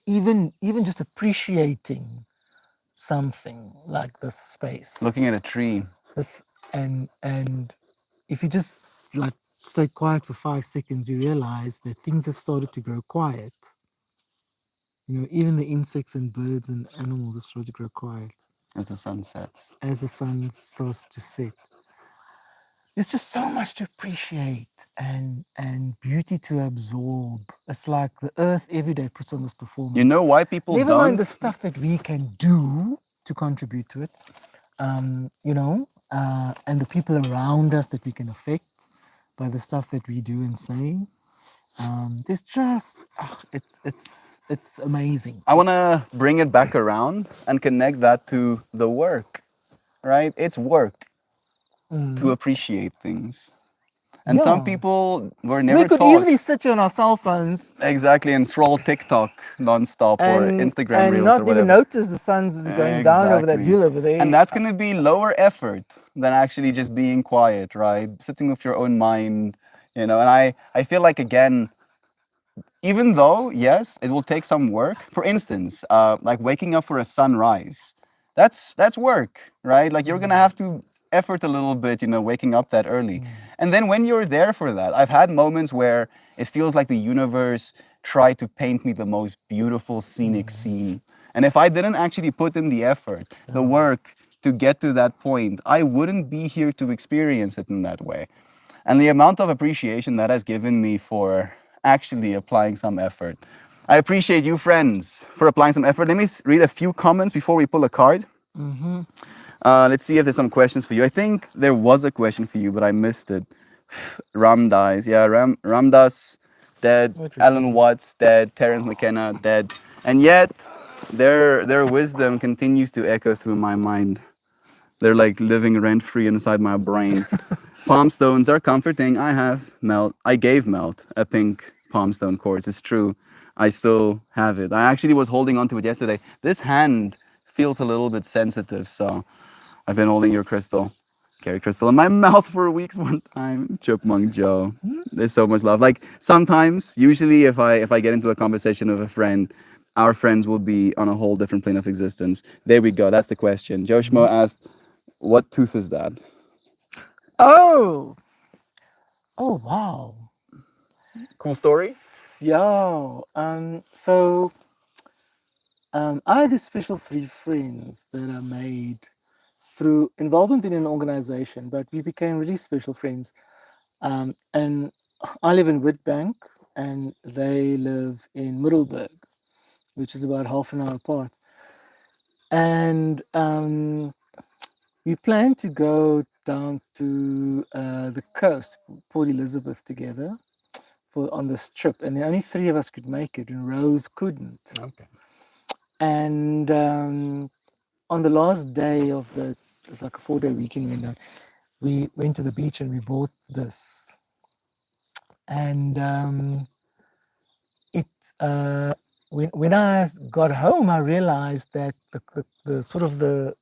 Even just appreciating something like this space. looking at a tree. This and if you just like stay quiet for 5 seconds, you realize that things have started to grow quiet. Even the insects and birds and animals have started to grow quiet As the sun sets. as the sun starts to set. There's just so much to appreciate and beauty to absorb. It's like the earth every day puts on this performance. You know why people Never don't? mind the stuff that we can do to contribute to it, and the people around us that we can affect by the stuff that we do and say. There's just it's amazing. I want to bring it back around and connect that to the work, right? It's work to appreciate things. And some Yeah. people were never We could taught. easily sit here on our cell phones Exactly, and scroll TikTok nonstop or Instagram and Reels not or whatever. even notice the sun's going down over that Exactly. hill over there. And that's going to be lower effort than actually just being quiet, right? Sitting with your own mind, And I feel like, again, even though, yes, it will take some work. For instance, like waking up for a sunrise, that's work, right? Like you're gonna have to effort a little bit, waking up that early. And then when you're there for that, I've had moments where it feels like the universe tried to paint me the most beautiful scenic scene. And if I didn't actually put in the effort, the work to get to that point, I wouldn't be here to experience it in that way. And the amount of appreciation that has given me for actually applying some effort. I appreciate you, friends, for applying some effort. Let me read a few comments before we pull a card. Let's see if there's some questions for you. I think there was a question for you, but I missed it. Ramdas, yeah, Ramdas, dead. Alan Watts, dead. Terence McKenna, dead. And yet, their wisdom continues to echo through my mind. They're like living rent free inside my brain. Palm stones are comforting. I gave Melt a pink palm stone quartz. It's true. I still have it. I actually was holding on to it yesterday. This hand feels a little bit sensitive, so I've been holding your crystal, Carrie crystal, in my mouth for weeks one time. Chipmunk Joe. There's so much love. Like sometimes, usually if I get into a conversation with a friend, our friends will be on a whole different plane of existence. There we go. That's the question. Joe Schmo asked, what tooth is that? Oh, oh wow. Cool story. Yeah. So I had these special three friends that I made through involvement in an organization, but we became really special friends. And I live in Witbank, and they live in Middelburg, which is about half an hour apart. And we plan to go down to the coast, Port Elizabeth, together on this trip. And the only three of us could make it, and Rose couldn't. Okay. And on the last day of it was like a 4-day weekend window, we went to the beach and we bought this. And when I got home, I realized that the sort of the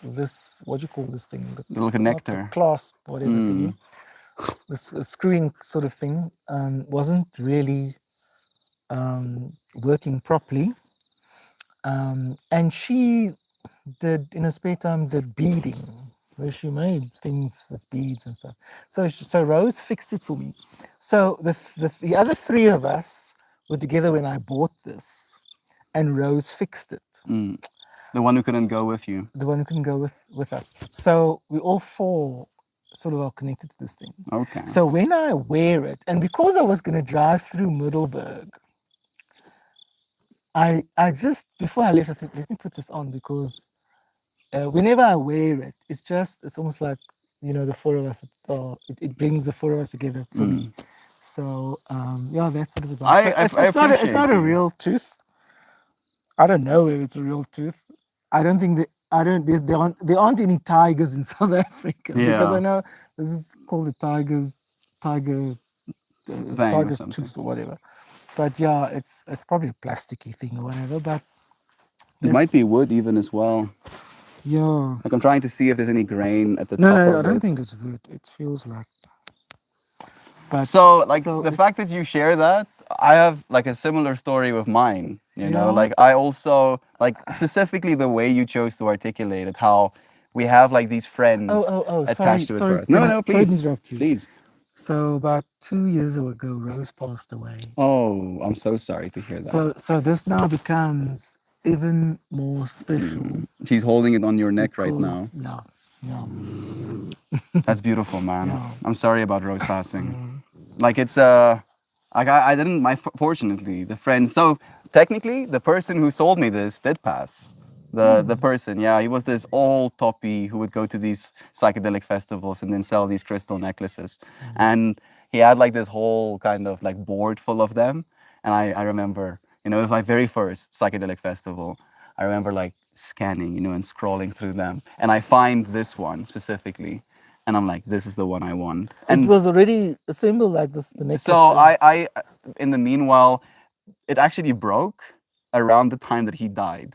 this, what do you call this thing? The little not the connector. clasp, whatever thingy, this screwing sort of thing, wasn't really working properly. And she did, in her spare time, did beading, where she made things with beads and stuff. So Rose fixed it for me. So the other three of us were together when I bought this, and Rose fixed it. The one who couldn't go with you. The one who couldn't go with us. So we all four sort of are connected to this thing. Okay. So when I wear it, and because I was going to drive through Middelburg, I just, before I left, I thought, let me put this on, because whenever I wear it, it's almost like, the four of us, it brings the four of us together for me. So yeah, that's what it's about. It's not a real tooth. I don't know if it's a real tooth. I don't think there aren't any tigers in South Africa, because I know this is called the tiger's something. tooth or whatever. But yeah, it's probably a plasticky thing or whatever. But It might be wood even as well. yeah, Like I'm trying to see if there's any grain at the top no, of I don't it. think it's wood. It feels like. But So like so the it's- fact that you share that, I have like a similar story with mine. Yeah. Like I also like specifically the way you chose to articulate it, how we have like these friends attached to it sorry, for us. No, sorry to please. interrupt you. Please. So about 2 years ago, Rose passed away. Oh, I'm so sorry to hear that. So this now becomes even more special. She's holding it on your neck right now. Yeah, yeah. That's beautiful, man. Yeah. I'm sorry about Rose passing. Like it's like I didn't. Fortunately, the friend. So technically, the person who sold me this did pass. The person, yeah, he was this old toppy who would go to these psychedelic festivals and then sell these crystal necklaces. And he had like this whole kind of like board full of them. And I remember, it was my very first psychedelic festival. I remember like scanning, and scrolling through them. And I find this one specifically. And I'm like, this is the one I want. And It was already assembled like this, the necklace. so I, in the meanwhile, it actually broke around the time that he died.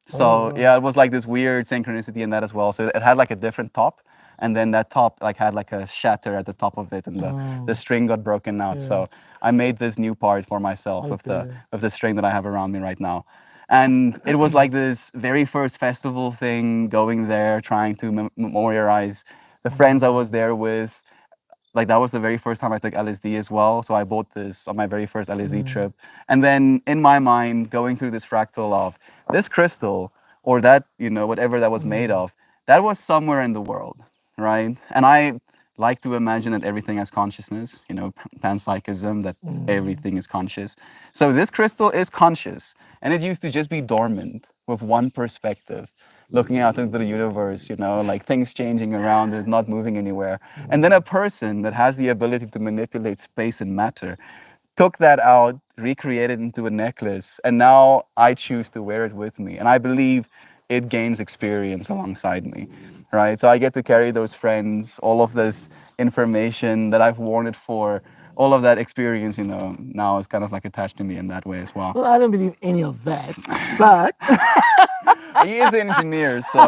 So yeah, it was like this weird synchronicity in that as well. So it had like a different top, and then that top like had like a shatter at the top of it, and the string got broken out. So I made this new part for myself with the string that I have around me right now. And it was like this very first festival thing, going there, trying to memorialize the friends I was there with. like that was the very first time I took LSD as well. So I bought this on my very first LSD trip. And then in my mind, going through this fractal of this crystal or that, you know, whatever that was made of, that was somewhere in the world, right? And I like to imagine that everything has consciousness, you know, panpsychism, that everything is conscious. So this crystal is conscious, and it used to just be dormant with one perspective, looking out into the universe, you know, like things changing around it, not moving anywhere. And then a person that has the ability to manipulate space and matter took that out, recreated into a necklace, and now I choose to wear it with me. And I believe it gains experience alongside me, right? So I get to carry those friends, all of this information that I've worn it for, all of that experience, you know, now is kind of like attached to me in that way as well. Well, I don't believe any of that, but He is an engineer, so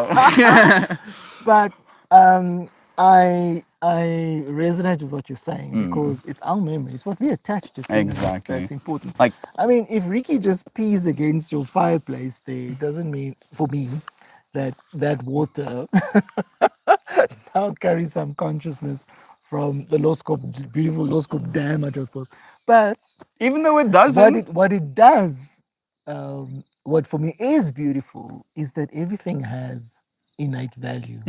but I resonate with what you're saying because it's our memory. It's what we attach to things Exactly. that's important. Like- I mean, if Ricky just pees against your fireplace, there it doesn't mean for me that that water now carries some consciousness from the Loskop, beautiful Loskop Dam I just was. But even though it doesn't, what it does, what for me is beautiful, is that everything has innate value.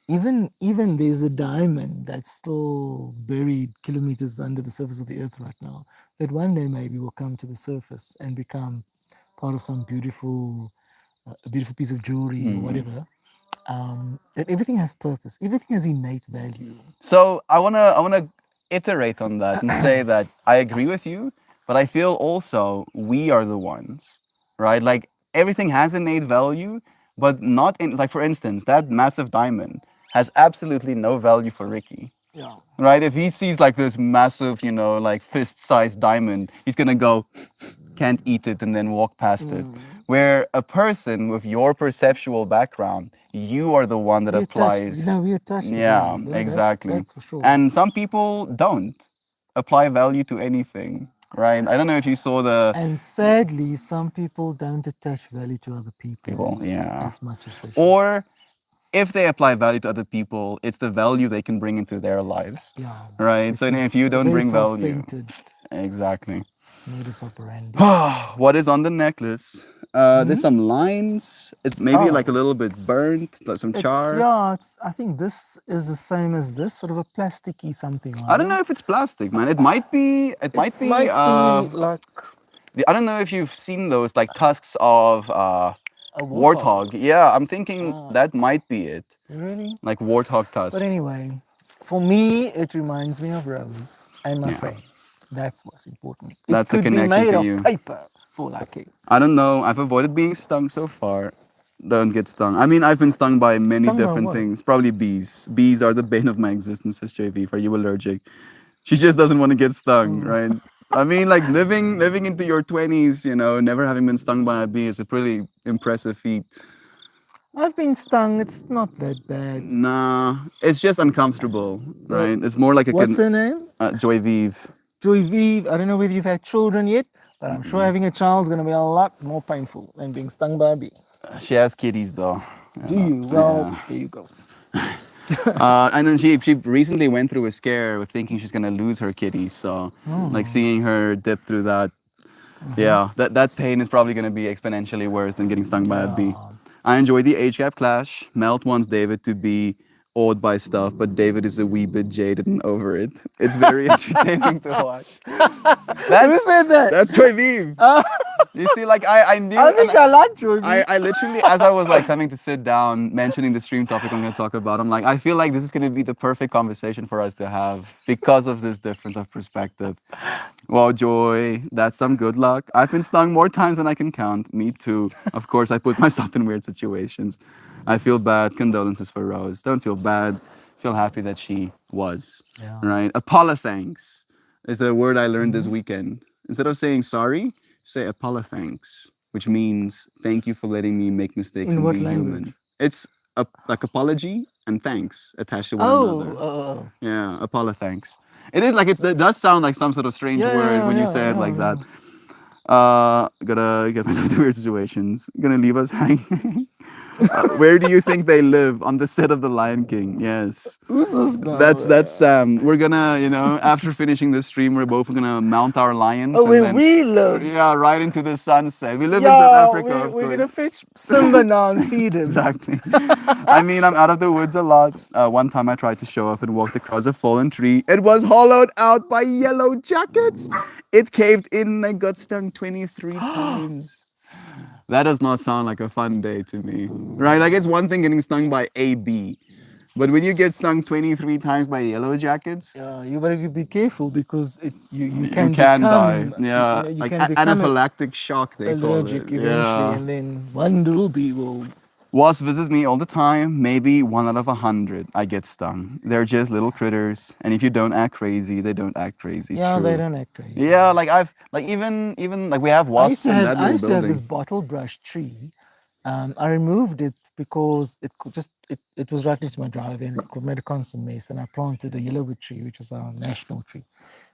Even there's a diamond that's still buried kilometers under the surface of the earth right now, that one day maybe will come to the surface and become part of some beautiful, a beautiful piece of jewelry or whatever. That everything has purpose. Everything has innate value. so I wanna iterate on that and say that I agree with you, but I feel also we are the ones, right? Like everything has innate value, but not in, like, for instance, that massive diamond has absolutely no value for Ricky. Yeah. Right? If he sees like this massive, you know, like fist-sized diamond, he's gonna go, can't eat it, and then walk past it. Where a person with your perceptual background, you are the one that We attach, applies. we attach the Yeah, value. That's- exactly. That's for sure. And some people don't apply value to anything, right? I don't know if you saw the And sadly, some people don't attach value to other people, people, yeah. as much as they should. Or if they apply value to other people, it's the value they can bring into their lives, Yeah. right? So Which if is you a don't very bring value, self-centered exactly. modus operandi. What is on the necklace? There's some lines. It's maybe like a little bit burnt, like some char. I think this is the same as this, sort of a plasticky something. I don't know if it's plastic, man. It might be. It might be. like I don't know if you've seen those like tusks of a warthog. Yeah, I'm thinking that might be it. Really? Like warthog tusk. But anyway, for me, it reminds me of Rose and my Yeah. friends. That's what's important. That's it the could connection be made for of you. paper for lucky. I don't know. I've avoided being stung so far. Don't get stung. I mean, I've been stung by many Stung by different what? things. Probably bees. Bees are the bane of my existence, says JV. Are you allergic? She just doesn't want to get stung, right? I mean, like living into your 20s, you know, never having been stung by a bee is a pretty impressive feat. I've been stung. It's not that bad. Nah, it's just uncomfortable, right? It's more like a What's her name? Joy Vive. Joy Vive. I don't know whether you've had children yet, but I'm sure having a child is going to be a lot more painful than being stung by a bee. She has kitties though. Do you? Well, there you go. And then she recently went through a scare with thinking she's gonna lose her kitty. So like seeing her dip through that, yeah, that pain is probably gonna be exponentially worse than getting stung by a bee. I enjoy the age gap clash. Melt wants David to be awed by stuff, but David is a wee bit jaded and over it. It's very entertaining to watch. Who said that? That's Joy Vive. You see, like I knew. I think and I like Joy Vive. I literally, as I was like coming to sit down, mentioning the stream topic I'm going to talk about, I'm like, I feel like this is going to be the perfect conversation for us to have because of this difference of perspective. Well, Joy, that's some good luck. I've been stung more times than I can count. Me too. Of course, I put myself in weird situations. I feel bad. Condolences for Rose. Don't feel bad. Feel happy that she was. Yeah. Right? Apollo-thanks is a word I learned this weekend. Instead of saying sorry, say apollo-thanks, which means thank you for letting me make mistakes In and what be human. language? It's like apology and thanks attached to one another. Oh, Yeah, apollo-thanks. It is like it does sound like some sort of strange Yeah, word yeah, when you yeah, say it yeah, like yeah. that. Gotta get myself to weird situations. Gonna leave us hanging. Where do you think they live? On the set of The Lion King. Yes. Who's this now? That's we're gonna, after finishing this stream, we're both gonna mount our lions. Oh, and where then, we live. yeah, right into the sunset. We live in South Africa, of we're course. gonna fetch Simba now and feed him. Exactly. I mean, I'm out of the woods a lot. One time I tried to show off and walked across a fallen tree. It was hollowed out by yellow jackets. It caved in and I got stung 23 times. That does not sound like a fun day to me, right? Like, it's one thing getting stung by a bee, but when you get stung 23 times by yellow jackets, Yeah, you better be careful because you you can can become, die. Yeah, you like can become anaphylactic shock, they call allergic it. eventually, Yeah. and then one little bee will. Wasp visits me all the time. Maybe 1 out of 100 I get stung. They're just little critters, and if you don't act crazy, they don't act crazy. Yeah, they True. don't act crazy. Yeah, like even like we have wasps in that I little used to have building. this bottle brush tree. I removed it because it was right next to my driveway and it made a constant mess. And I planted a yellowwood tree, which is our national tree.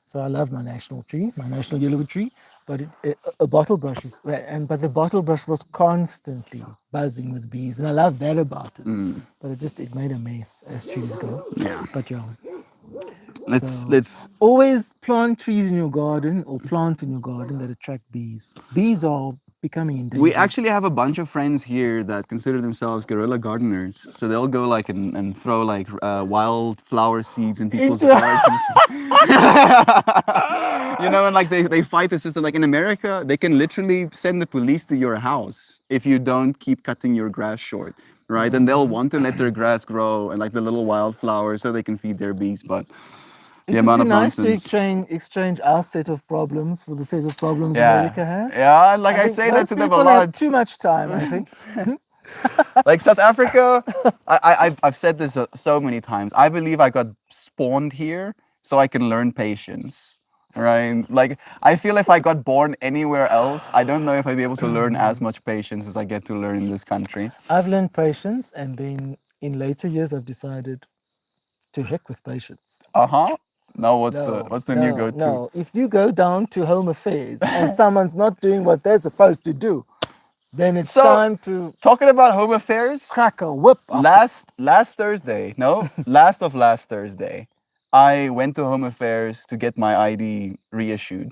So I love my national tree, my national yellowwood tree. But a bottle brush is, but the bottle brush was constantly buzzing with bees, and I love that about it. But it made a mess as trees go. Yeah. But yeah. Let's Always plant trees in your garden or plant in your garden that attract bees. Bees are becoming endangered. We actually have a bunch of friends here that consider themselves guerrilla gardeners. So they'll go like and throw like wildflower seeds in people's Into- gardens. And like they fight the system. Like in America, they can literally send the police to your house if you don't keep cutting your grass short, right? And they'll want to let their grass grow and like the little wildflowers so they can feed their bees. But It the would amount be of nice to nonsense. exchange our set of problems for the set of problems Yeah, America has. yeah. Like I think say that those to them a people have lot. too much time, I think. Like South Africa, I've said this so many times. I believe I got spawned here so I can learn patience, right? Like I feel if I got born anywhere else, I don't know if I'd be able to learn as much patience as I get to learn in this country. I've learned patience, and then in later years, I've decided to heck with patience. No, what's the new go-to? No, if you go down to Home Affairs and someone's not doing what they're supposed to do, then it's So- time to Talking about Home Affairs, crack a whip. Up. last Thursday, no, last Thursday, I went to Home Affairs to get my ID reissued.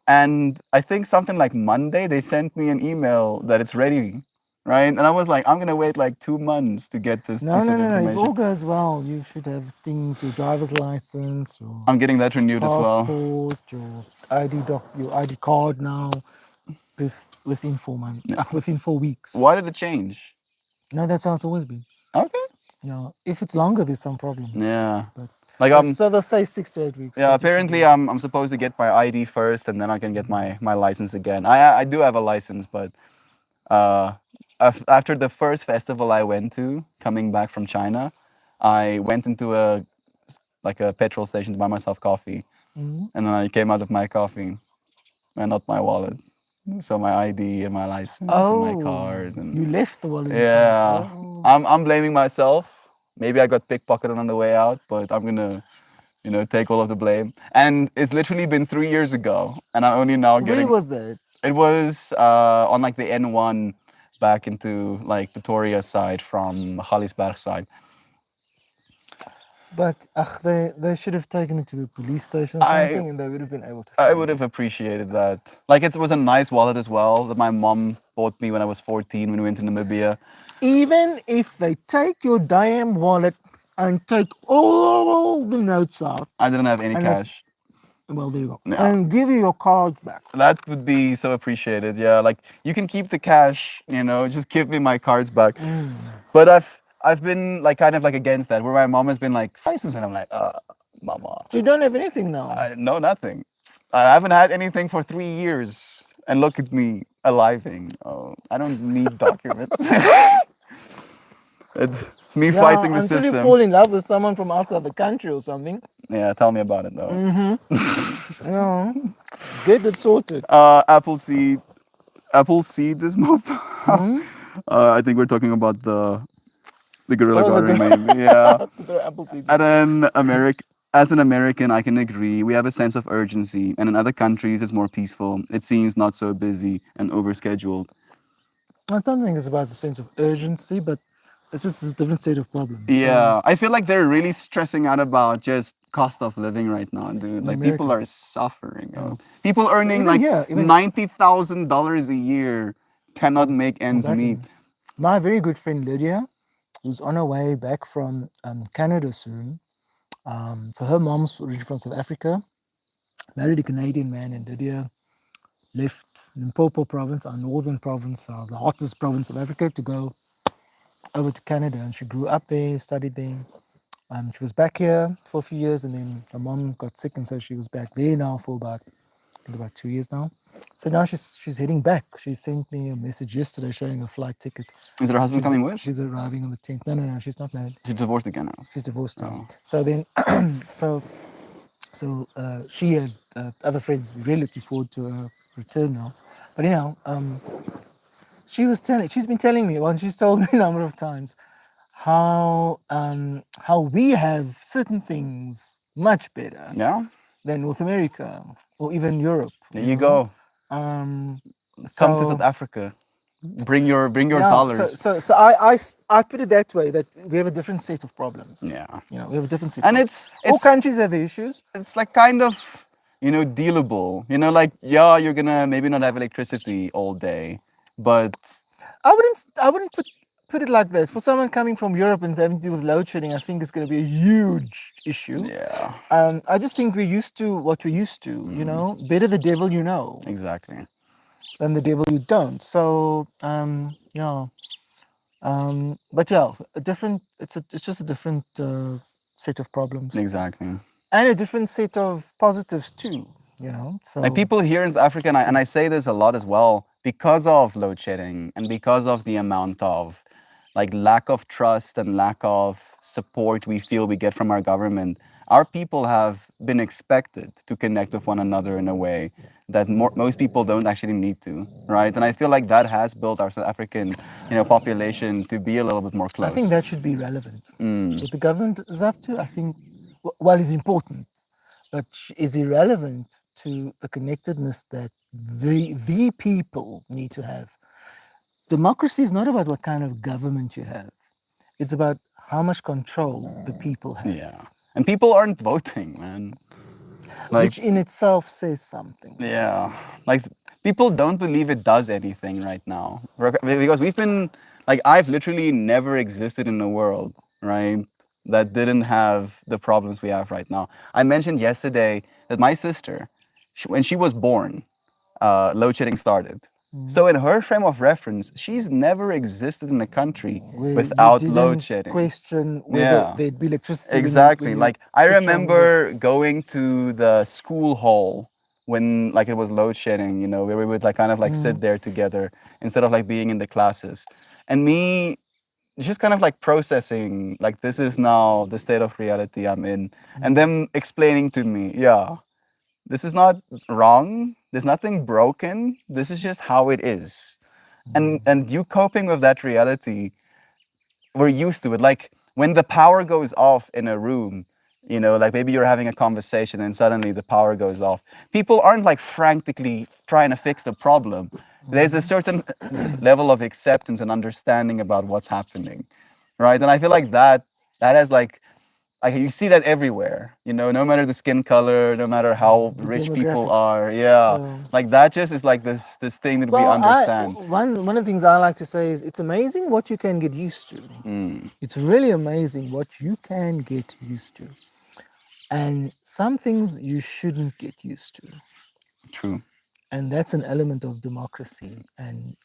And I think something like Monday, they sent me an email that it's ready, right? And I was like, I'm gonna wait like 2 months to get this No, piece no, of no, no. If information. all goes well, you should have things, your driver's license, your I'm getting that renewed as well. passport, your your ID card now, within 4 months, within 4 weeks. Why did it change? No, that's how it's always been. Okay. Yeah, if it's longer, there's some problem. Yeah. But Like so they'll say 6 to 8 weeks. yeah, but it should apparently be- I'm supposed to get my ID first and then I can get my license again. I do have a license, but after the first festival I went to, coming back from China, I went into a petrol station to buy myself coffee, Mhm. and then I came out of my coffee and not my wallet. So my ID and my license and my card and you left the wallet. yeah, inside. Oh. I'm blaming myself. Maybe I got pickpocketed on the way out, but I'm gonna, take all of the blame. And it's literally been 3 years ago, and I'm only now Where getting. was that? It was on like the N1 back into like Pretoria side from Galisberg side. But they should have taken it to the police station or I- something, and they would have been able to. I find would it. have appreciated that. Like it was a nice wallet as well that my mom bought me when I was 14 when we went to Namibia. Even if they take your damn wallet and take all the notes out, I didn't have any And cash. well, there you go, Yeah. and give you your cards back. That would be so appreciated. Yeah, like you can keep the cash, just give me my cards back. But I've been like kind of like against that, where my mom has been like, license, and I'm like, mama, So you don't have anything now. I know nothing. I haven't had anything for 3 years, and look at me, aliving. Oh, I don't need documents. It's me fighting the until system. you fall in love with someone from outside the country or something. Yeah, tell me about it though. No, get it sorted. Appleseed is more. I think we're talking about the guerrilla Oh, the gardening, maybe. Yeah. The apple seeds. And then as an American, I can agree. We have a sense of urgency, and in other countries, it's more peaceful. It seems not so busy and overscheduled. I don't think it's about the sense of urgency, but it's just a different state of problems. So, Yeah, I feel like they're really stressing out about just cost of living right now, dude. Like people America. are suffering. Yo. People earning Even like here, even $90,000 a year cannot make ends meet. Imagine. My very good friend Lydia, who's on her way back from Canada soon. So her mom's originally from South Africa, married a Canadian man, and Lydia left Limpopo province, our northern province, the hottest province of Africa, to go over to Canada. And she grew up there, studied there. She was back here for a few years, and then her mom got sick, and so she was back there now for about, I think about 2 years now. So now she's heading back. She sent me a message yesterday showing a flight ticket. Is her husband coming with? She's arriving on the 10th. No, she's not married. She's divorced again now. She's divorced now. Oh. So then, she and other friends were really looking forward to her return now. But she's been telling me, well, she's told me a number of times how we have certain things much better Yeah, than North America or even Europe. there you go. Um, Come to so- South Africa. Bring your yeah, dollars. So I put it that way, that we have a different set of problems. Yeah, We have a different set. and of all it's countries have their issues. it's like kind of dealable. Like yeah, you're gonna maybe not have electricity all day, but I wouldn't put it like that. For someone coming from Europe and having to deal with load shedding, I think it's going to be a huge issue. yeah, I just think we're used to what we're used to. Better the devil you know exactly. than the devil you don't. So yeah, but yeah, it's just a different set of problems Exactly. and a different set of positives too. So Like people here in Africa, and I say this a lot as well, because of load shedding and because of the amount of like lack of trust and lack of support we feel we get from our government, our people have been expected to connect with one another in a way that most people don't actually need to, right? And I feel like that has built our South African, population to be a little bit more close. I think that should be relevant. What the government is up to, I think, while is important, but is irrelevant to the connectedness that the people need to have. Democracy is not about what kind of government you have. It's about how much control the people have, Yeah. And people aren't voting, man. Like, which in itself says something. yeah, like people don't believe it does anything right now because we've been like I've literally never existed in a world, right, that didn't have the problems we have right now. I mentioned yesterday that my sister, when she was born, load shedding started. So in her frame of reference, she's never existed in a country Where you without didn't load shedding. question whether Yeah. there'd be electricity. Exactly. Like I switch on the- remember going to the school hall when like it was load shedding, where we would like kind of like sit there together instead of like being in the classes. And me just kind of like processing like this is now the state of reality I'm in. And them explaining to me, yeah, this is not wrong. There's nothing broken. This is just how it is. And you coping with that reality, we're used to it. Like when the power goes off in a room, like maybe you're having a conversation and suddenly the power goes off. People aren't like frantically trying to fix the problem. There's a certain level of acceptance and understanding about what's happening, right? And I feel like that has like you see that everywhere, no matter the skin color, no matter how rich people demographics. are. Yeah. Like that just is like this thing that we understand. One of the things I like to say is it's amazing what you can get used to. It's really amazing what you can get used to. And some things you shouldn't get used to. True. And that's an element of democracy and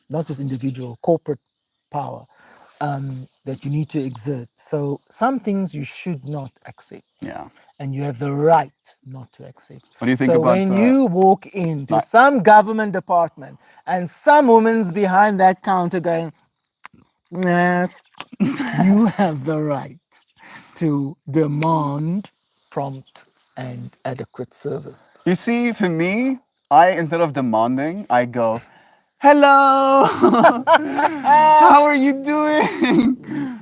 not just individual, corporate power that you need to exert. So some things you should not accept. Yeah. And you have the right not to accept. What do you think so about when you walk into some government department and some woman's behind that counter going, yes, you have the right to demand prompt and adequate service. You see, for me, instead of demanding, I go, hello, how are you doing?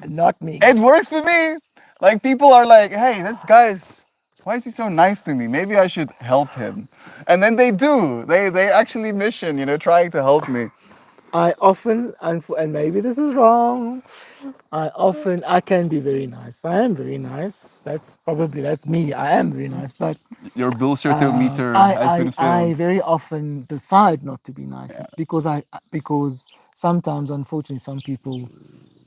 Not me. It works for me. Like people are like, hey, this guy's, why is he so nice to me? Maybe I should help him. And then they do. They actually mission, trying to help me. I often, and maybe this is wrong, I can be very nice. I am very nice. That's me. I am very nice, but Your bullshit meter I, has been I filled. very often decide not to be nice because sometimes, unfortunately, some people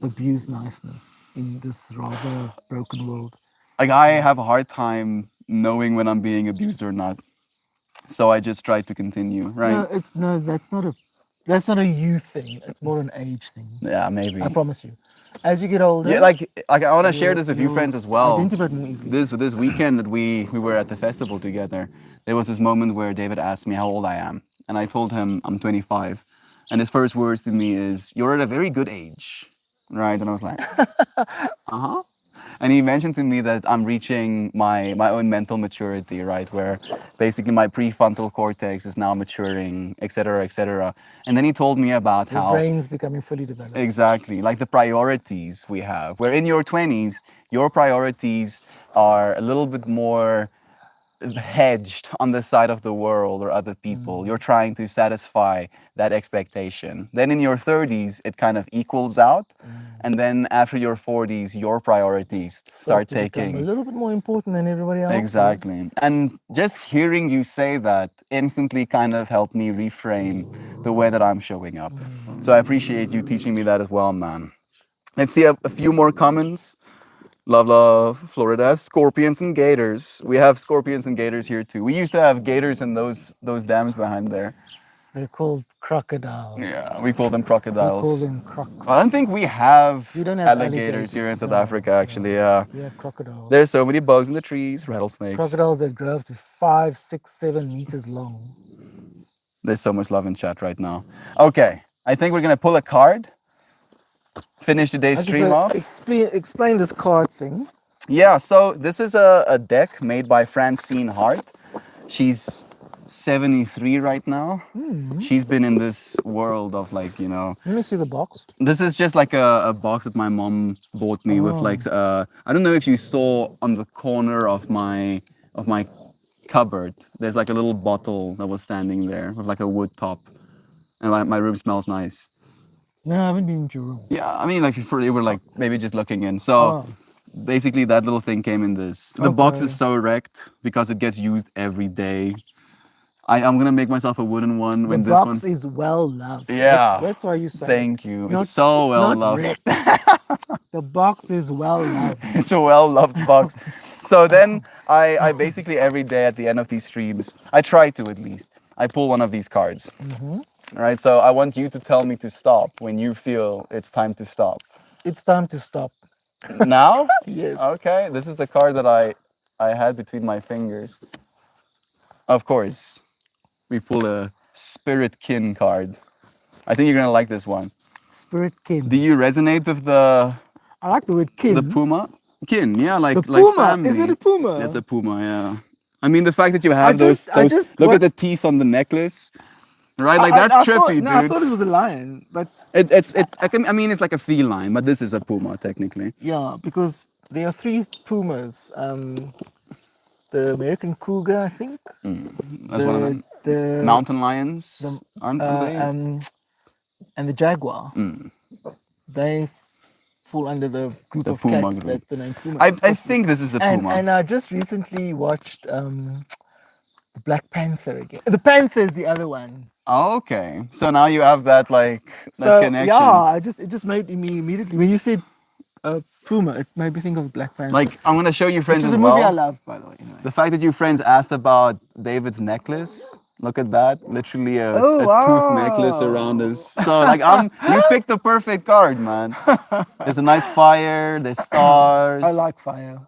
abuse niceness in this rather broken world. Like I have a hard time knowing when I'm being abused or not. So I just try to continue, right? No, that's not a you thing. It's more an age thing. Yeah, maybe. I promise you. As you get older, Yeah, like I want to share this with a few you'll friends as well. identify it more easily. This weekend that we were at the festival together, there was this moment where David asked me how old I am, and I told him I'm 25, and his first words to me is, "You're at a very good age," right? And I was like, "Uh-huh." And he mentioned to me that I'm reaching my own mental maturity, right? Where basically my prefrontal cortex is now maturing, et cetera, et cetera. And then he told me about Your how brain's becoming fully developed. exactly, like the priorities we have. Where in your 20s, your priorities are a little bit more hedged on the side of the world or other people. You're trying to satisfy that expectation. Then in your 30s, it kind of equals out. And then after your 40s, your priorities start to become a taking. little bit more important than everybody else. Exactly. And just hearing you say that instantly kind of helped me reframe the way that I'm showing up. So I appreciate you teaching me that as well, man. Let's see a few more comments. Love, Florida. Scorpions and gators. We have scorpions and gators here too. We used to have gators in those dams behind there. They're called crocodiles. Yeah, we call them We call crocodiles. them crocs. I don't think we have, We don't have alligators here in South no, Africa, actually. Yeah. We have crocodiles. There's so many bugs in the trees, rattlesnakes. Crocodiles that grow up to 5, 6, 7 meters long. There's so much love in chat right now. Okay, I think we're gonna pull a card. Finish today's Okay, stream so off. explain this card thing. Yeah, so this is a deck made by Francine Hart. She's 73 right now. She's been in this world of like, Let me see the box. this is just like a box that my mom bought me with like, I don't know if you saw on the corner of my cupboard, there's like a little bottle that was standing there with like a wood top. And my room smells nice. No, I haven't been to your room. Yeah, I mean, like you were like maybe just looking in. So basically, that little thing came in this. The box is so wrecked because it gets used every day. I'm gonna make myself a wooden one The when this box one. is well loved. Yeah. That's why you say. Thank you. Not- It's so well not loved. wrecked. The box is well loved. It's a well loved box. So then I basically every day at the end of these streams, I try to at least, I pull one of these cards. All right. So I want you to tell me to stop when you feel it's time to stop. It's time to stop. Now? Yes. Okay, this is the card that I had between my fingers. Of course, we pull a Spirit Kin card. I think you're gonna like this one. Spirit kin. Do you resonate with the I like the word kin. puma? Kin, yeah, like The like puma. family. Is it a puma? It's a puma, yeah. I mean, the fact that you have just- I those just- look what- at the teeth on the necklace, right? Like that's I trippy, thought, no, I dude. thought it was a lion, but I mean, it's like a feline, but this is a puma technically. yeah, because there are 3 pumas. The American cougar, I think. That's one of them. The Mountain lions, aren't they? and the jaguar. They fall under the group The of puma cats group. that the name puma. I is. think this is a puma. And I just recently watched the Black Panther again. The Panther is the other one. Oh, okay. So now you have that like that So connection. yeah, it just made me immediately when you said puma, it made me think of Black Panther. Like I'm gonna show you friends which is as a movie I well. love, by the way. Anyway. The fact that you friends asked about David's necklace. Look at that. Literally a Oh, tooth necklace around us. So like you picked the perfect card, man. There's a nice fire, there's stars. I like fire.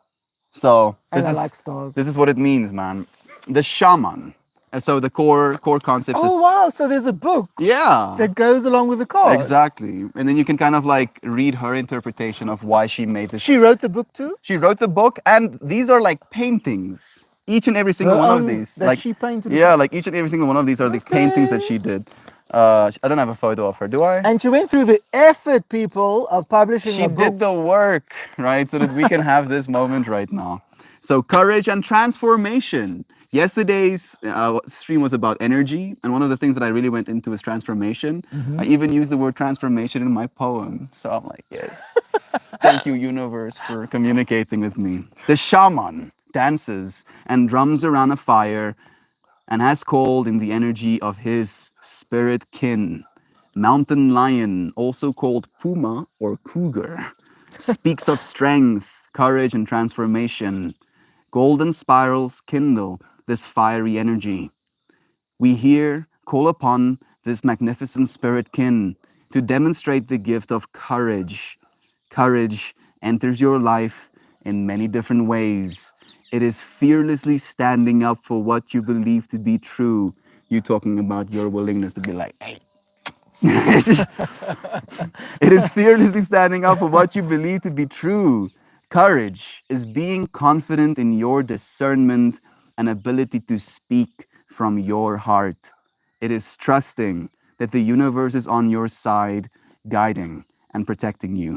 So And this I is like stars. this is what it means, man. The shaman. And so the core concept Oh is wow! So there's a book yeah. that goes along with the cards. Exactly. And then you can kind of like read her interpretation of why she made this. She wrote the book too. She wrote the book, and these are like paintings. Each and every single Her one of own these. that like she painted Yeah, like each and every single one of these are the paintings that she did. I don't have a photo of her, do I? And she went through the effort, people, of publishing She a book. did the work, right? So that we can have this moment right now. So courage and transformation. Yesterday's stream was about energy, and one of the things that I really went into is transformation. I even used the word transformation in my poem. So I'm like, yes. Thank you, universe, for communicating with me. The shaman dances and drums around a fire and has called in the energy of his spirit kin. Mountain lion, also called puma or cougar, speaks of strength, courage, and transformation. Golden spirals kindle this fiery energy. We here call upon this magnificent spirit kin to demonstrate the gift of courage. Courage enters your life in many different ways. It is fearlessly standing up for what you believe to be true. You talking about your willingness to be like, hey. It is fearlessly standing up for what you believe to be true. Courage is being confident in your discernment and ability to speak from your heart. It is trusting that the universe is on your side, guiding and protecting you.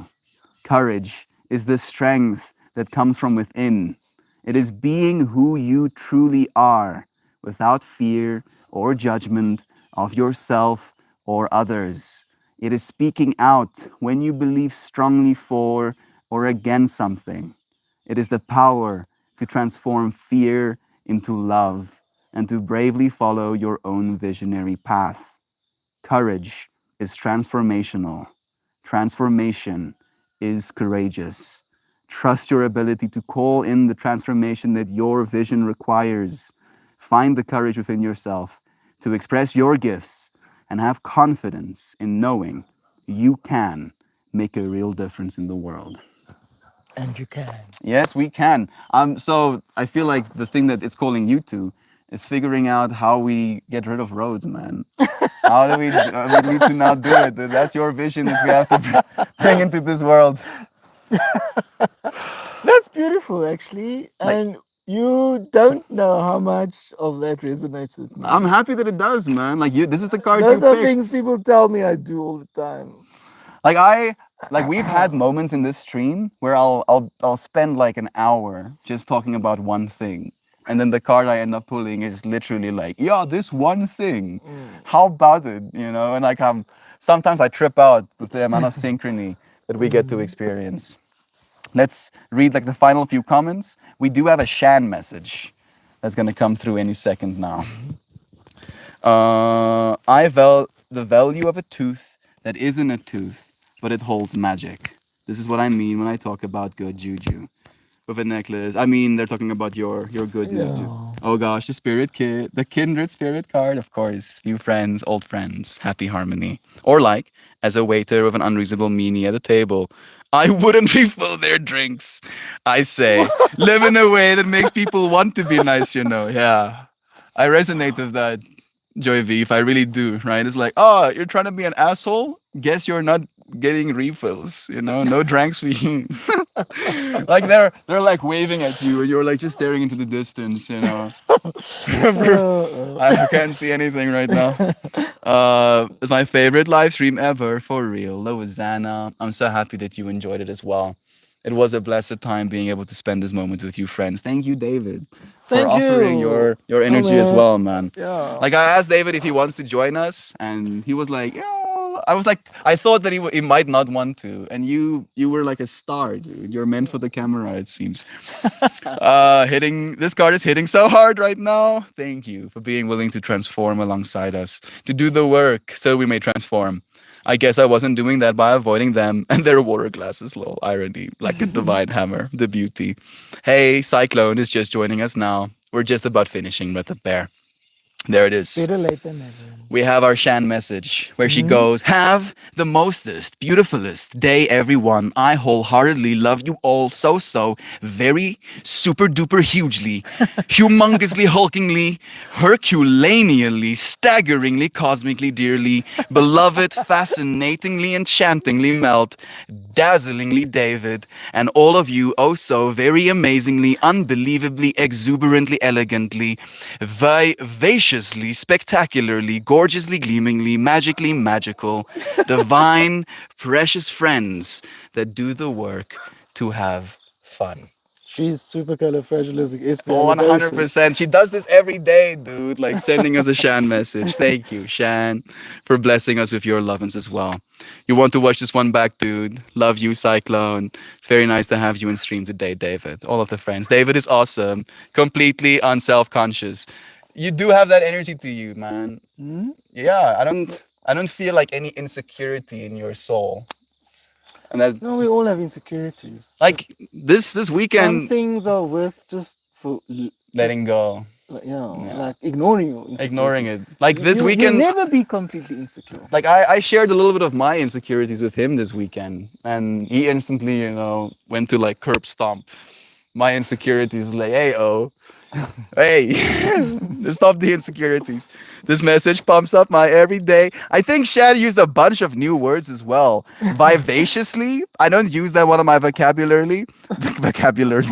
Courage is the strength that comes from within. It is being who you truly are without fear or judgment of yourself or others. It is speaking out when you believe strongly for or against something. It is the power to transform fear into love and to bravely follow your own visionary path. Courage is transformational. Transformation is courageous. Trust your ability to call in the transformation that your vision requires. Find the courage within yourself to express your gifts and have confidence in knowing you can make a real difference in the world. And you can. Yes, we can. So I feel like the thing that it's calling you to is figuring out how we get rid of roads, man. How do we need to now do it? That's your vision that we have to bring into this world. That's beautiful, actually. And you don't know how much of that resonates with me. I'm happy that it does, man. Like this is the card Those you are picked. things people tell me I do all the time. Like we've had moments in this stream where I'll spend like an hour just talking about one thing. And then the card I end up pulling is literally like, yeah, this one thing. How about it? You know, and like sometimes I trip out with the amount of synchrony that we get to experience. Let's read like the final few comments. We do have a Shan message that's gonna come through any second now. The value of a tooth that isn't a tooth, but it holds magic. This is what I mean when I talk about good juju. With a necklace, I mean they're talking about your good juju. Oh gosh, the kindred spirit card, of course. New friends, old friends, happy harmony. Or like, as a waiter with an unreasonable meanie at a table, I wouldn't refill their drinks. I say, live in a way that makes people want to be nice, you know. Yeah. I resonate with that, Joy V, if I really do, right? It's like, oh, you're trying to be an asshole? Guess you're not getting refills, you know, no drinks. Like they're like waving at you and you're like just staring into the distance, you know. I can't see anything right now. It's my favorite live stream ever, for real. Loazana, I'm so happy that you enjoyed it as well. It was a blessed time being able to spend this moment with you, friends. Thank you, David, for Thank offering you. your energy as man. well, man. Yeah. Like I asked David if he wants to join us, and he was like, "Yeah." I was like, I thought that he might not want to, and you were like a star, dude. You're meant for the camera, it seems. This card is hitting so hard right now. Thank you for being willing to transform alongside us, to do the work so we may transform. I guess I wasn't doing that by avoiding them and their water glasses, lol. Irony, like a divine hammer, the beauty. Hey, Cyclone is just joining us now. We're just about finishing with the bear. There it is. Better late than never. We have our Shan message where she goes, have the mostest, beautifulest day, everyone. I wholeheartedly love you all so, very, super duper hugely, humongously, hulkingly, herculaneally, staggeringly, cosmically, dearly, beloved, fascinatingly, enchantingly, melt, dazzlingly, David, and all of you oh so very amazingly, unbelievably, exuberantly, elegantly, vivaciously, spectacularly, gorgeously, gleamingly, magically, magical, divine, precious friends that do the work to have fun. She's Oh, supercalifragilistic. 100%. She does this every day, dude. Like sending us a Shan message. Thank you, Shan, for blessing us with your lovin's as well. You want to watch this one back, dude? Love you, Cyclone. It's very nice to have you in stream today, David. All of the friends. David is awesome. Completely unself-conscious. You do have that energy to you, man. Hmm? Yeah, I don't feel like any insecurity in your soul. And that No, we all have insecurities. like this Some weekend things are worth just for letting go. Yeah, Yeah. like ignoring your insecurities. Ignoring it. Like this You'll weekend, never be completely insecure. like I shared a little bit of my insecurities with him this weekend, and he instantly, went to like curb stomp my insecurities. Like, hey, oh, hey, stop the insecurities. This message pumps up my everyday. I think Shad used a bunch of new words as well. Vivaciously. I don't use that one of my vocabulary. Vocabularies.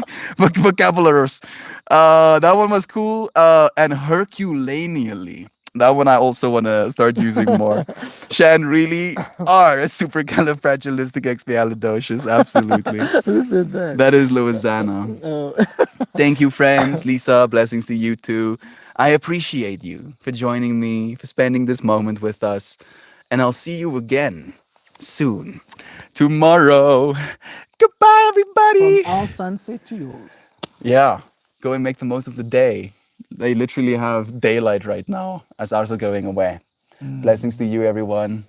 That one was cool. And Herculaneally. That one I also want to start using more. Shan really are a supercalifragilisticexpialidocious. Absolutely. Who said that? That is Louisiana. Oh. Thank you, friends. Lisa, blessings to you too. I appreciate you for joining me, for spending this moment with us. And I'll see you again soon. Tomorrow. Goodbye, everybody. From our sunset to yours. Yeah, go and make the most of the day. They literally have daylight right now as ours are going away. Blessings to you, everyone.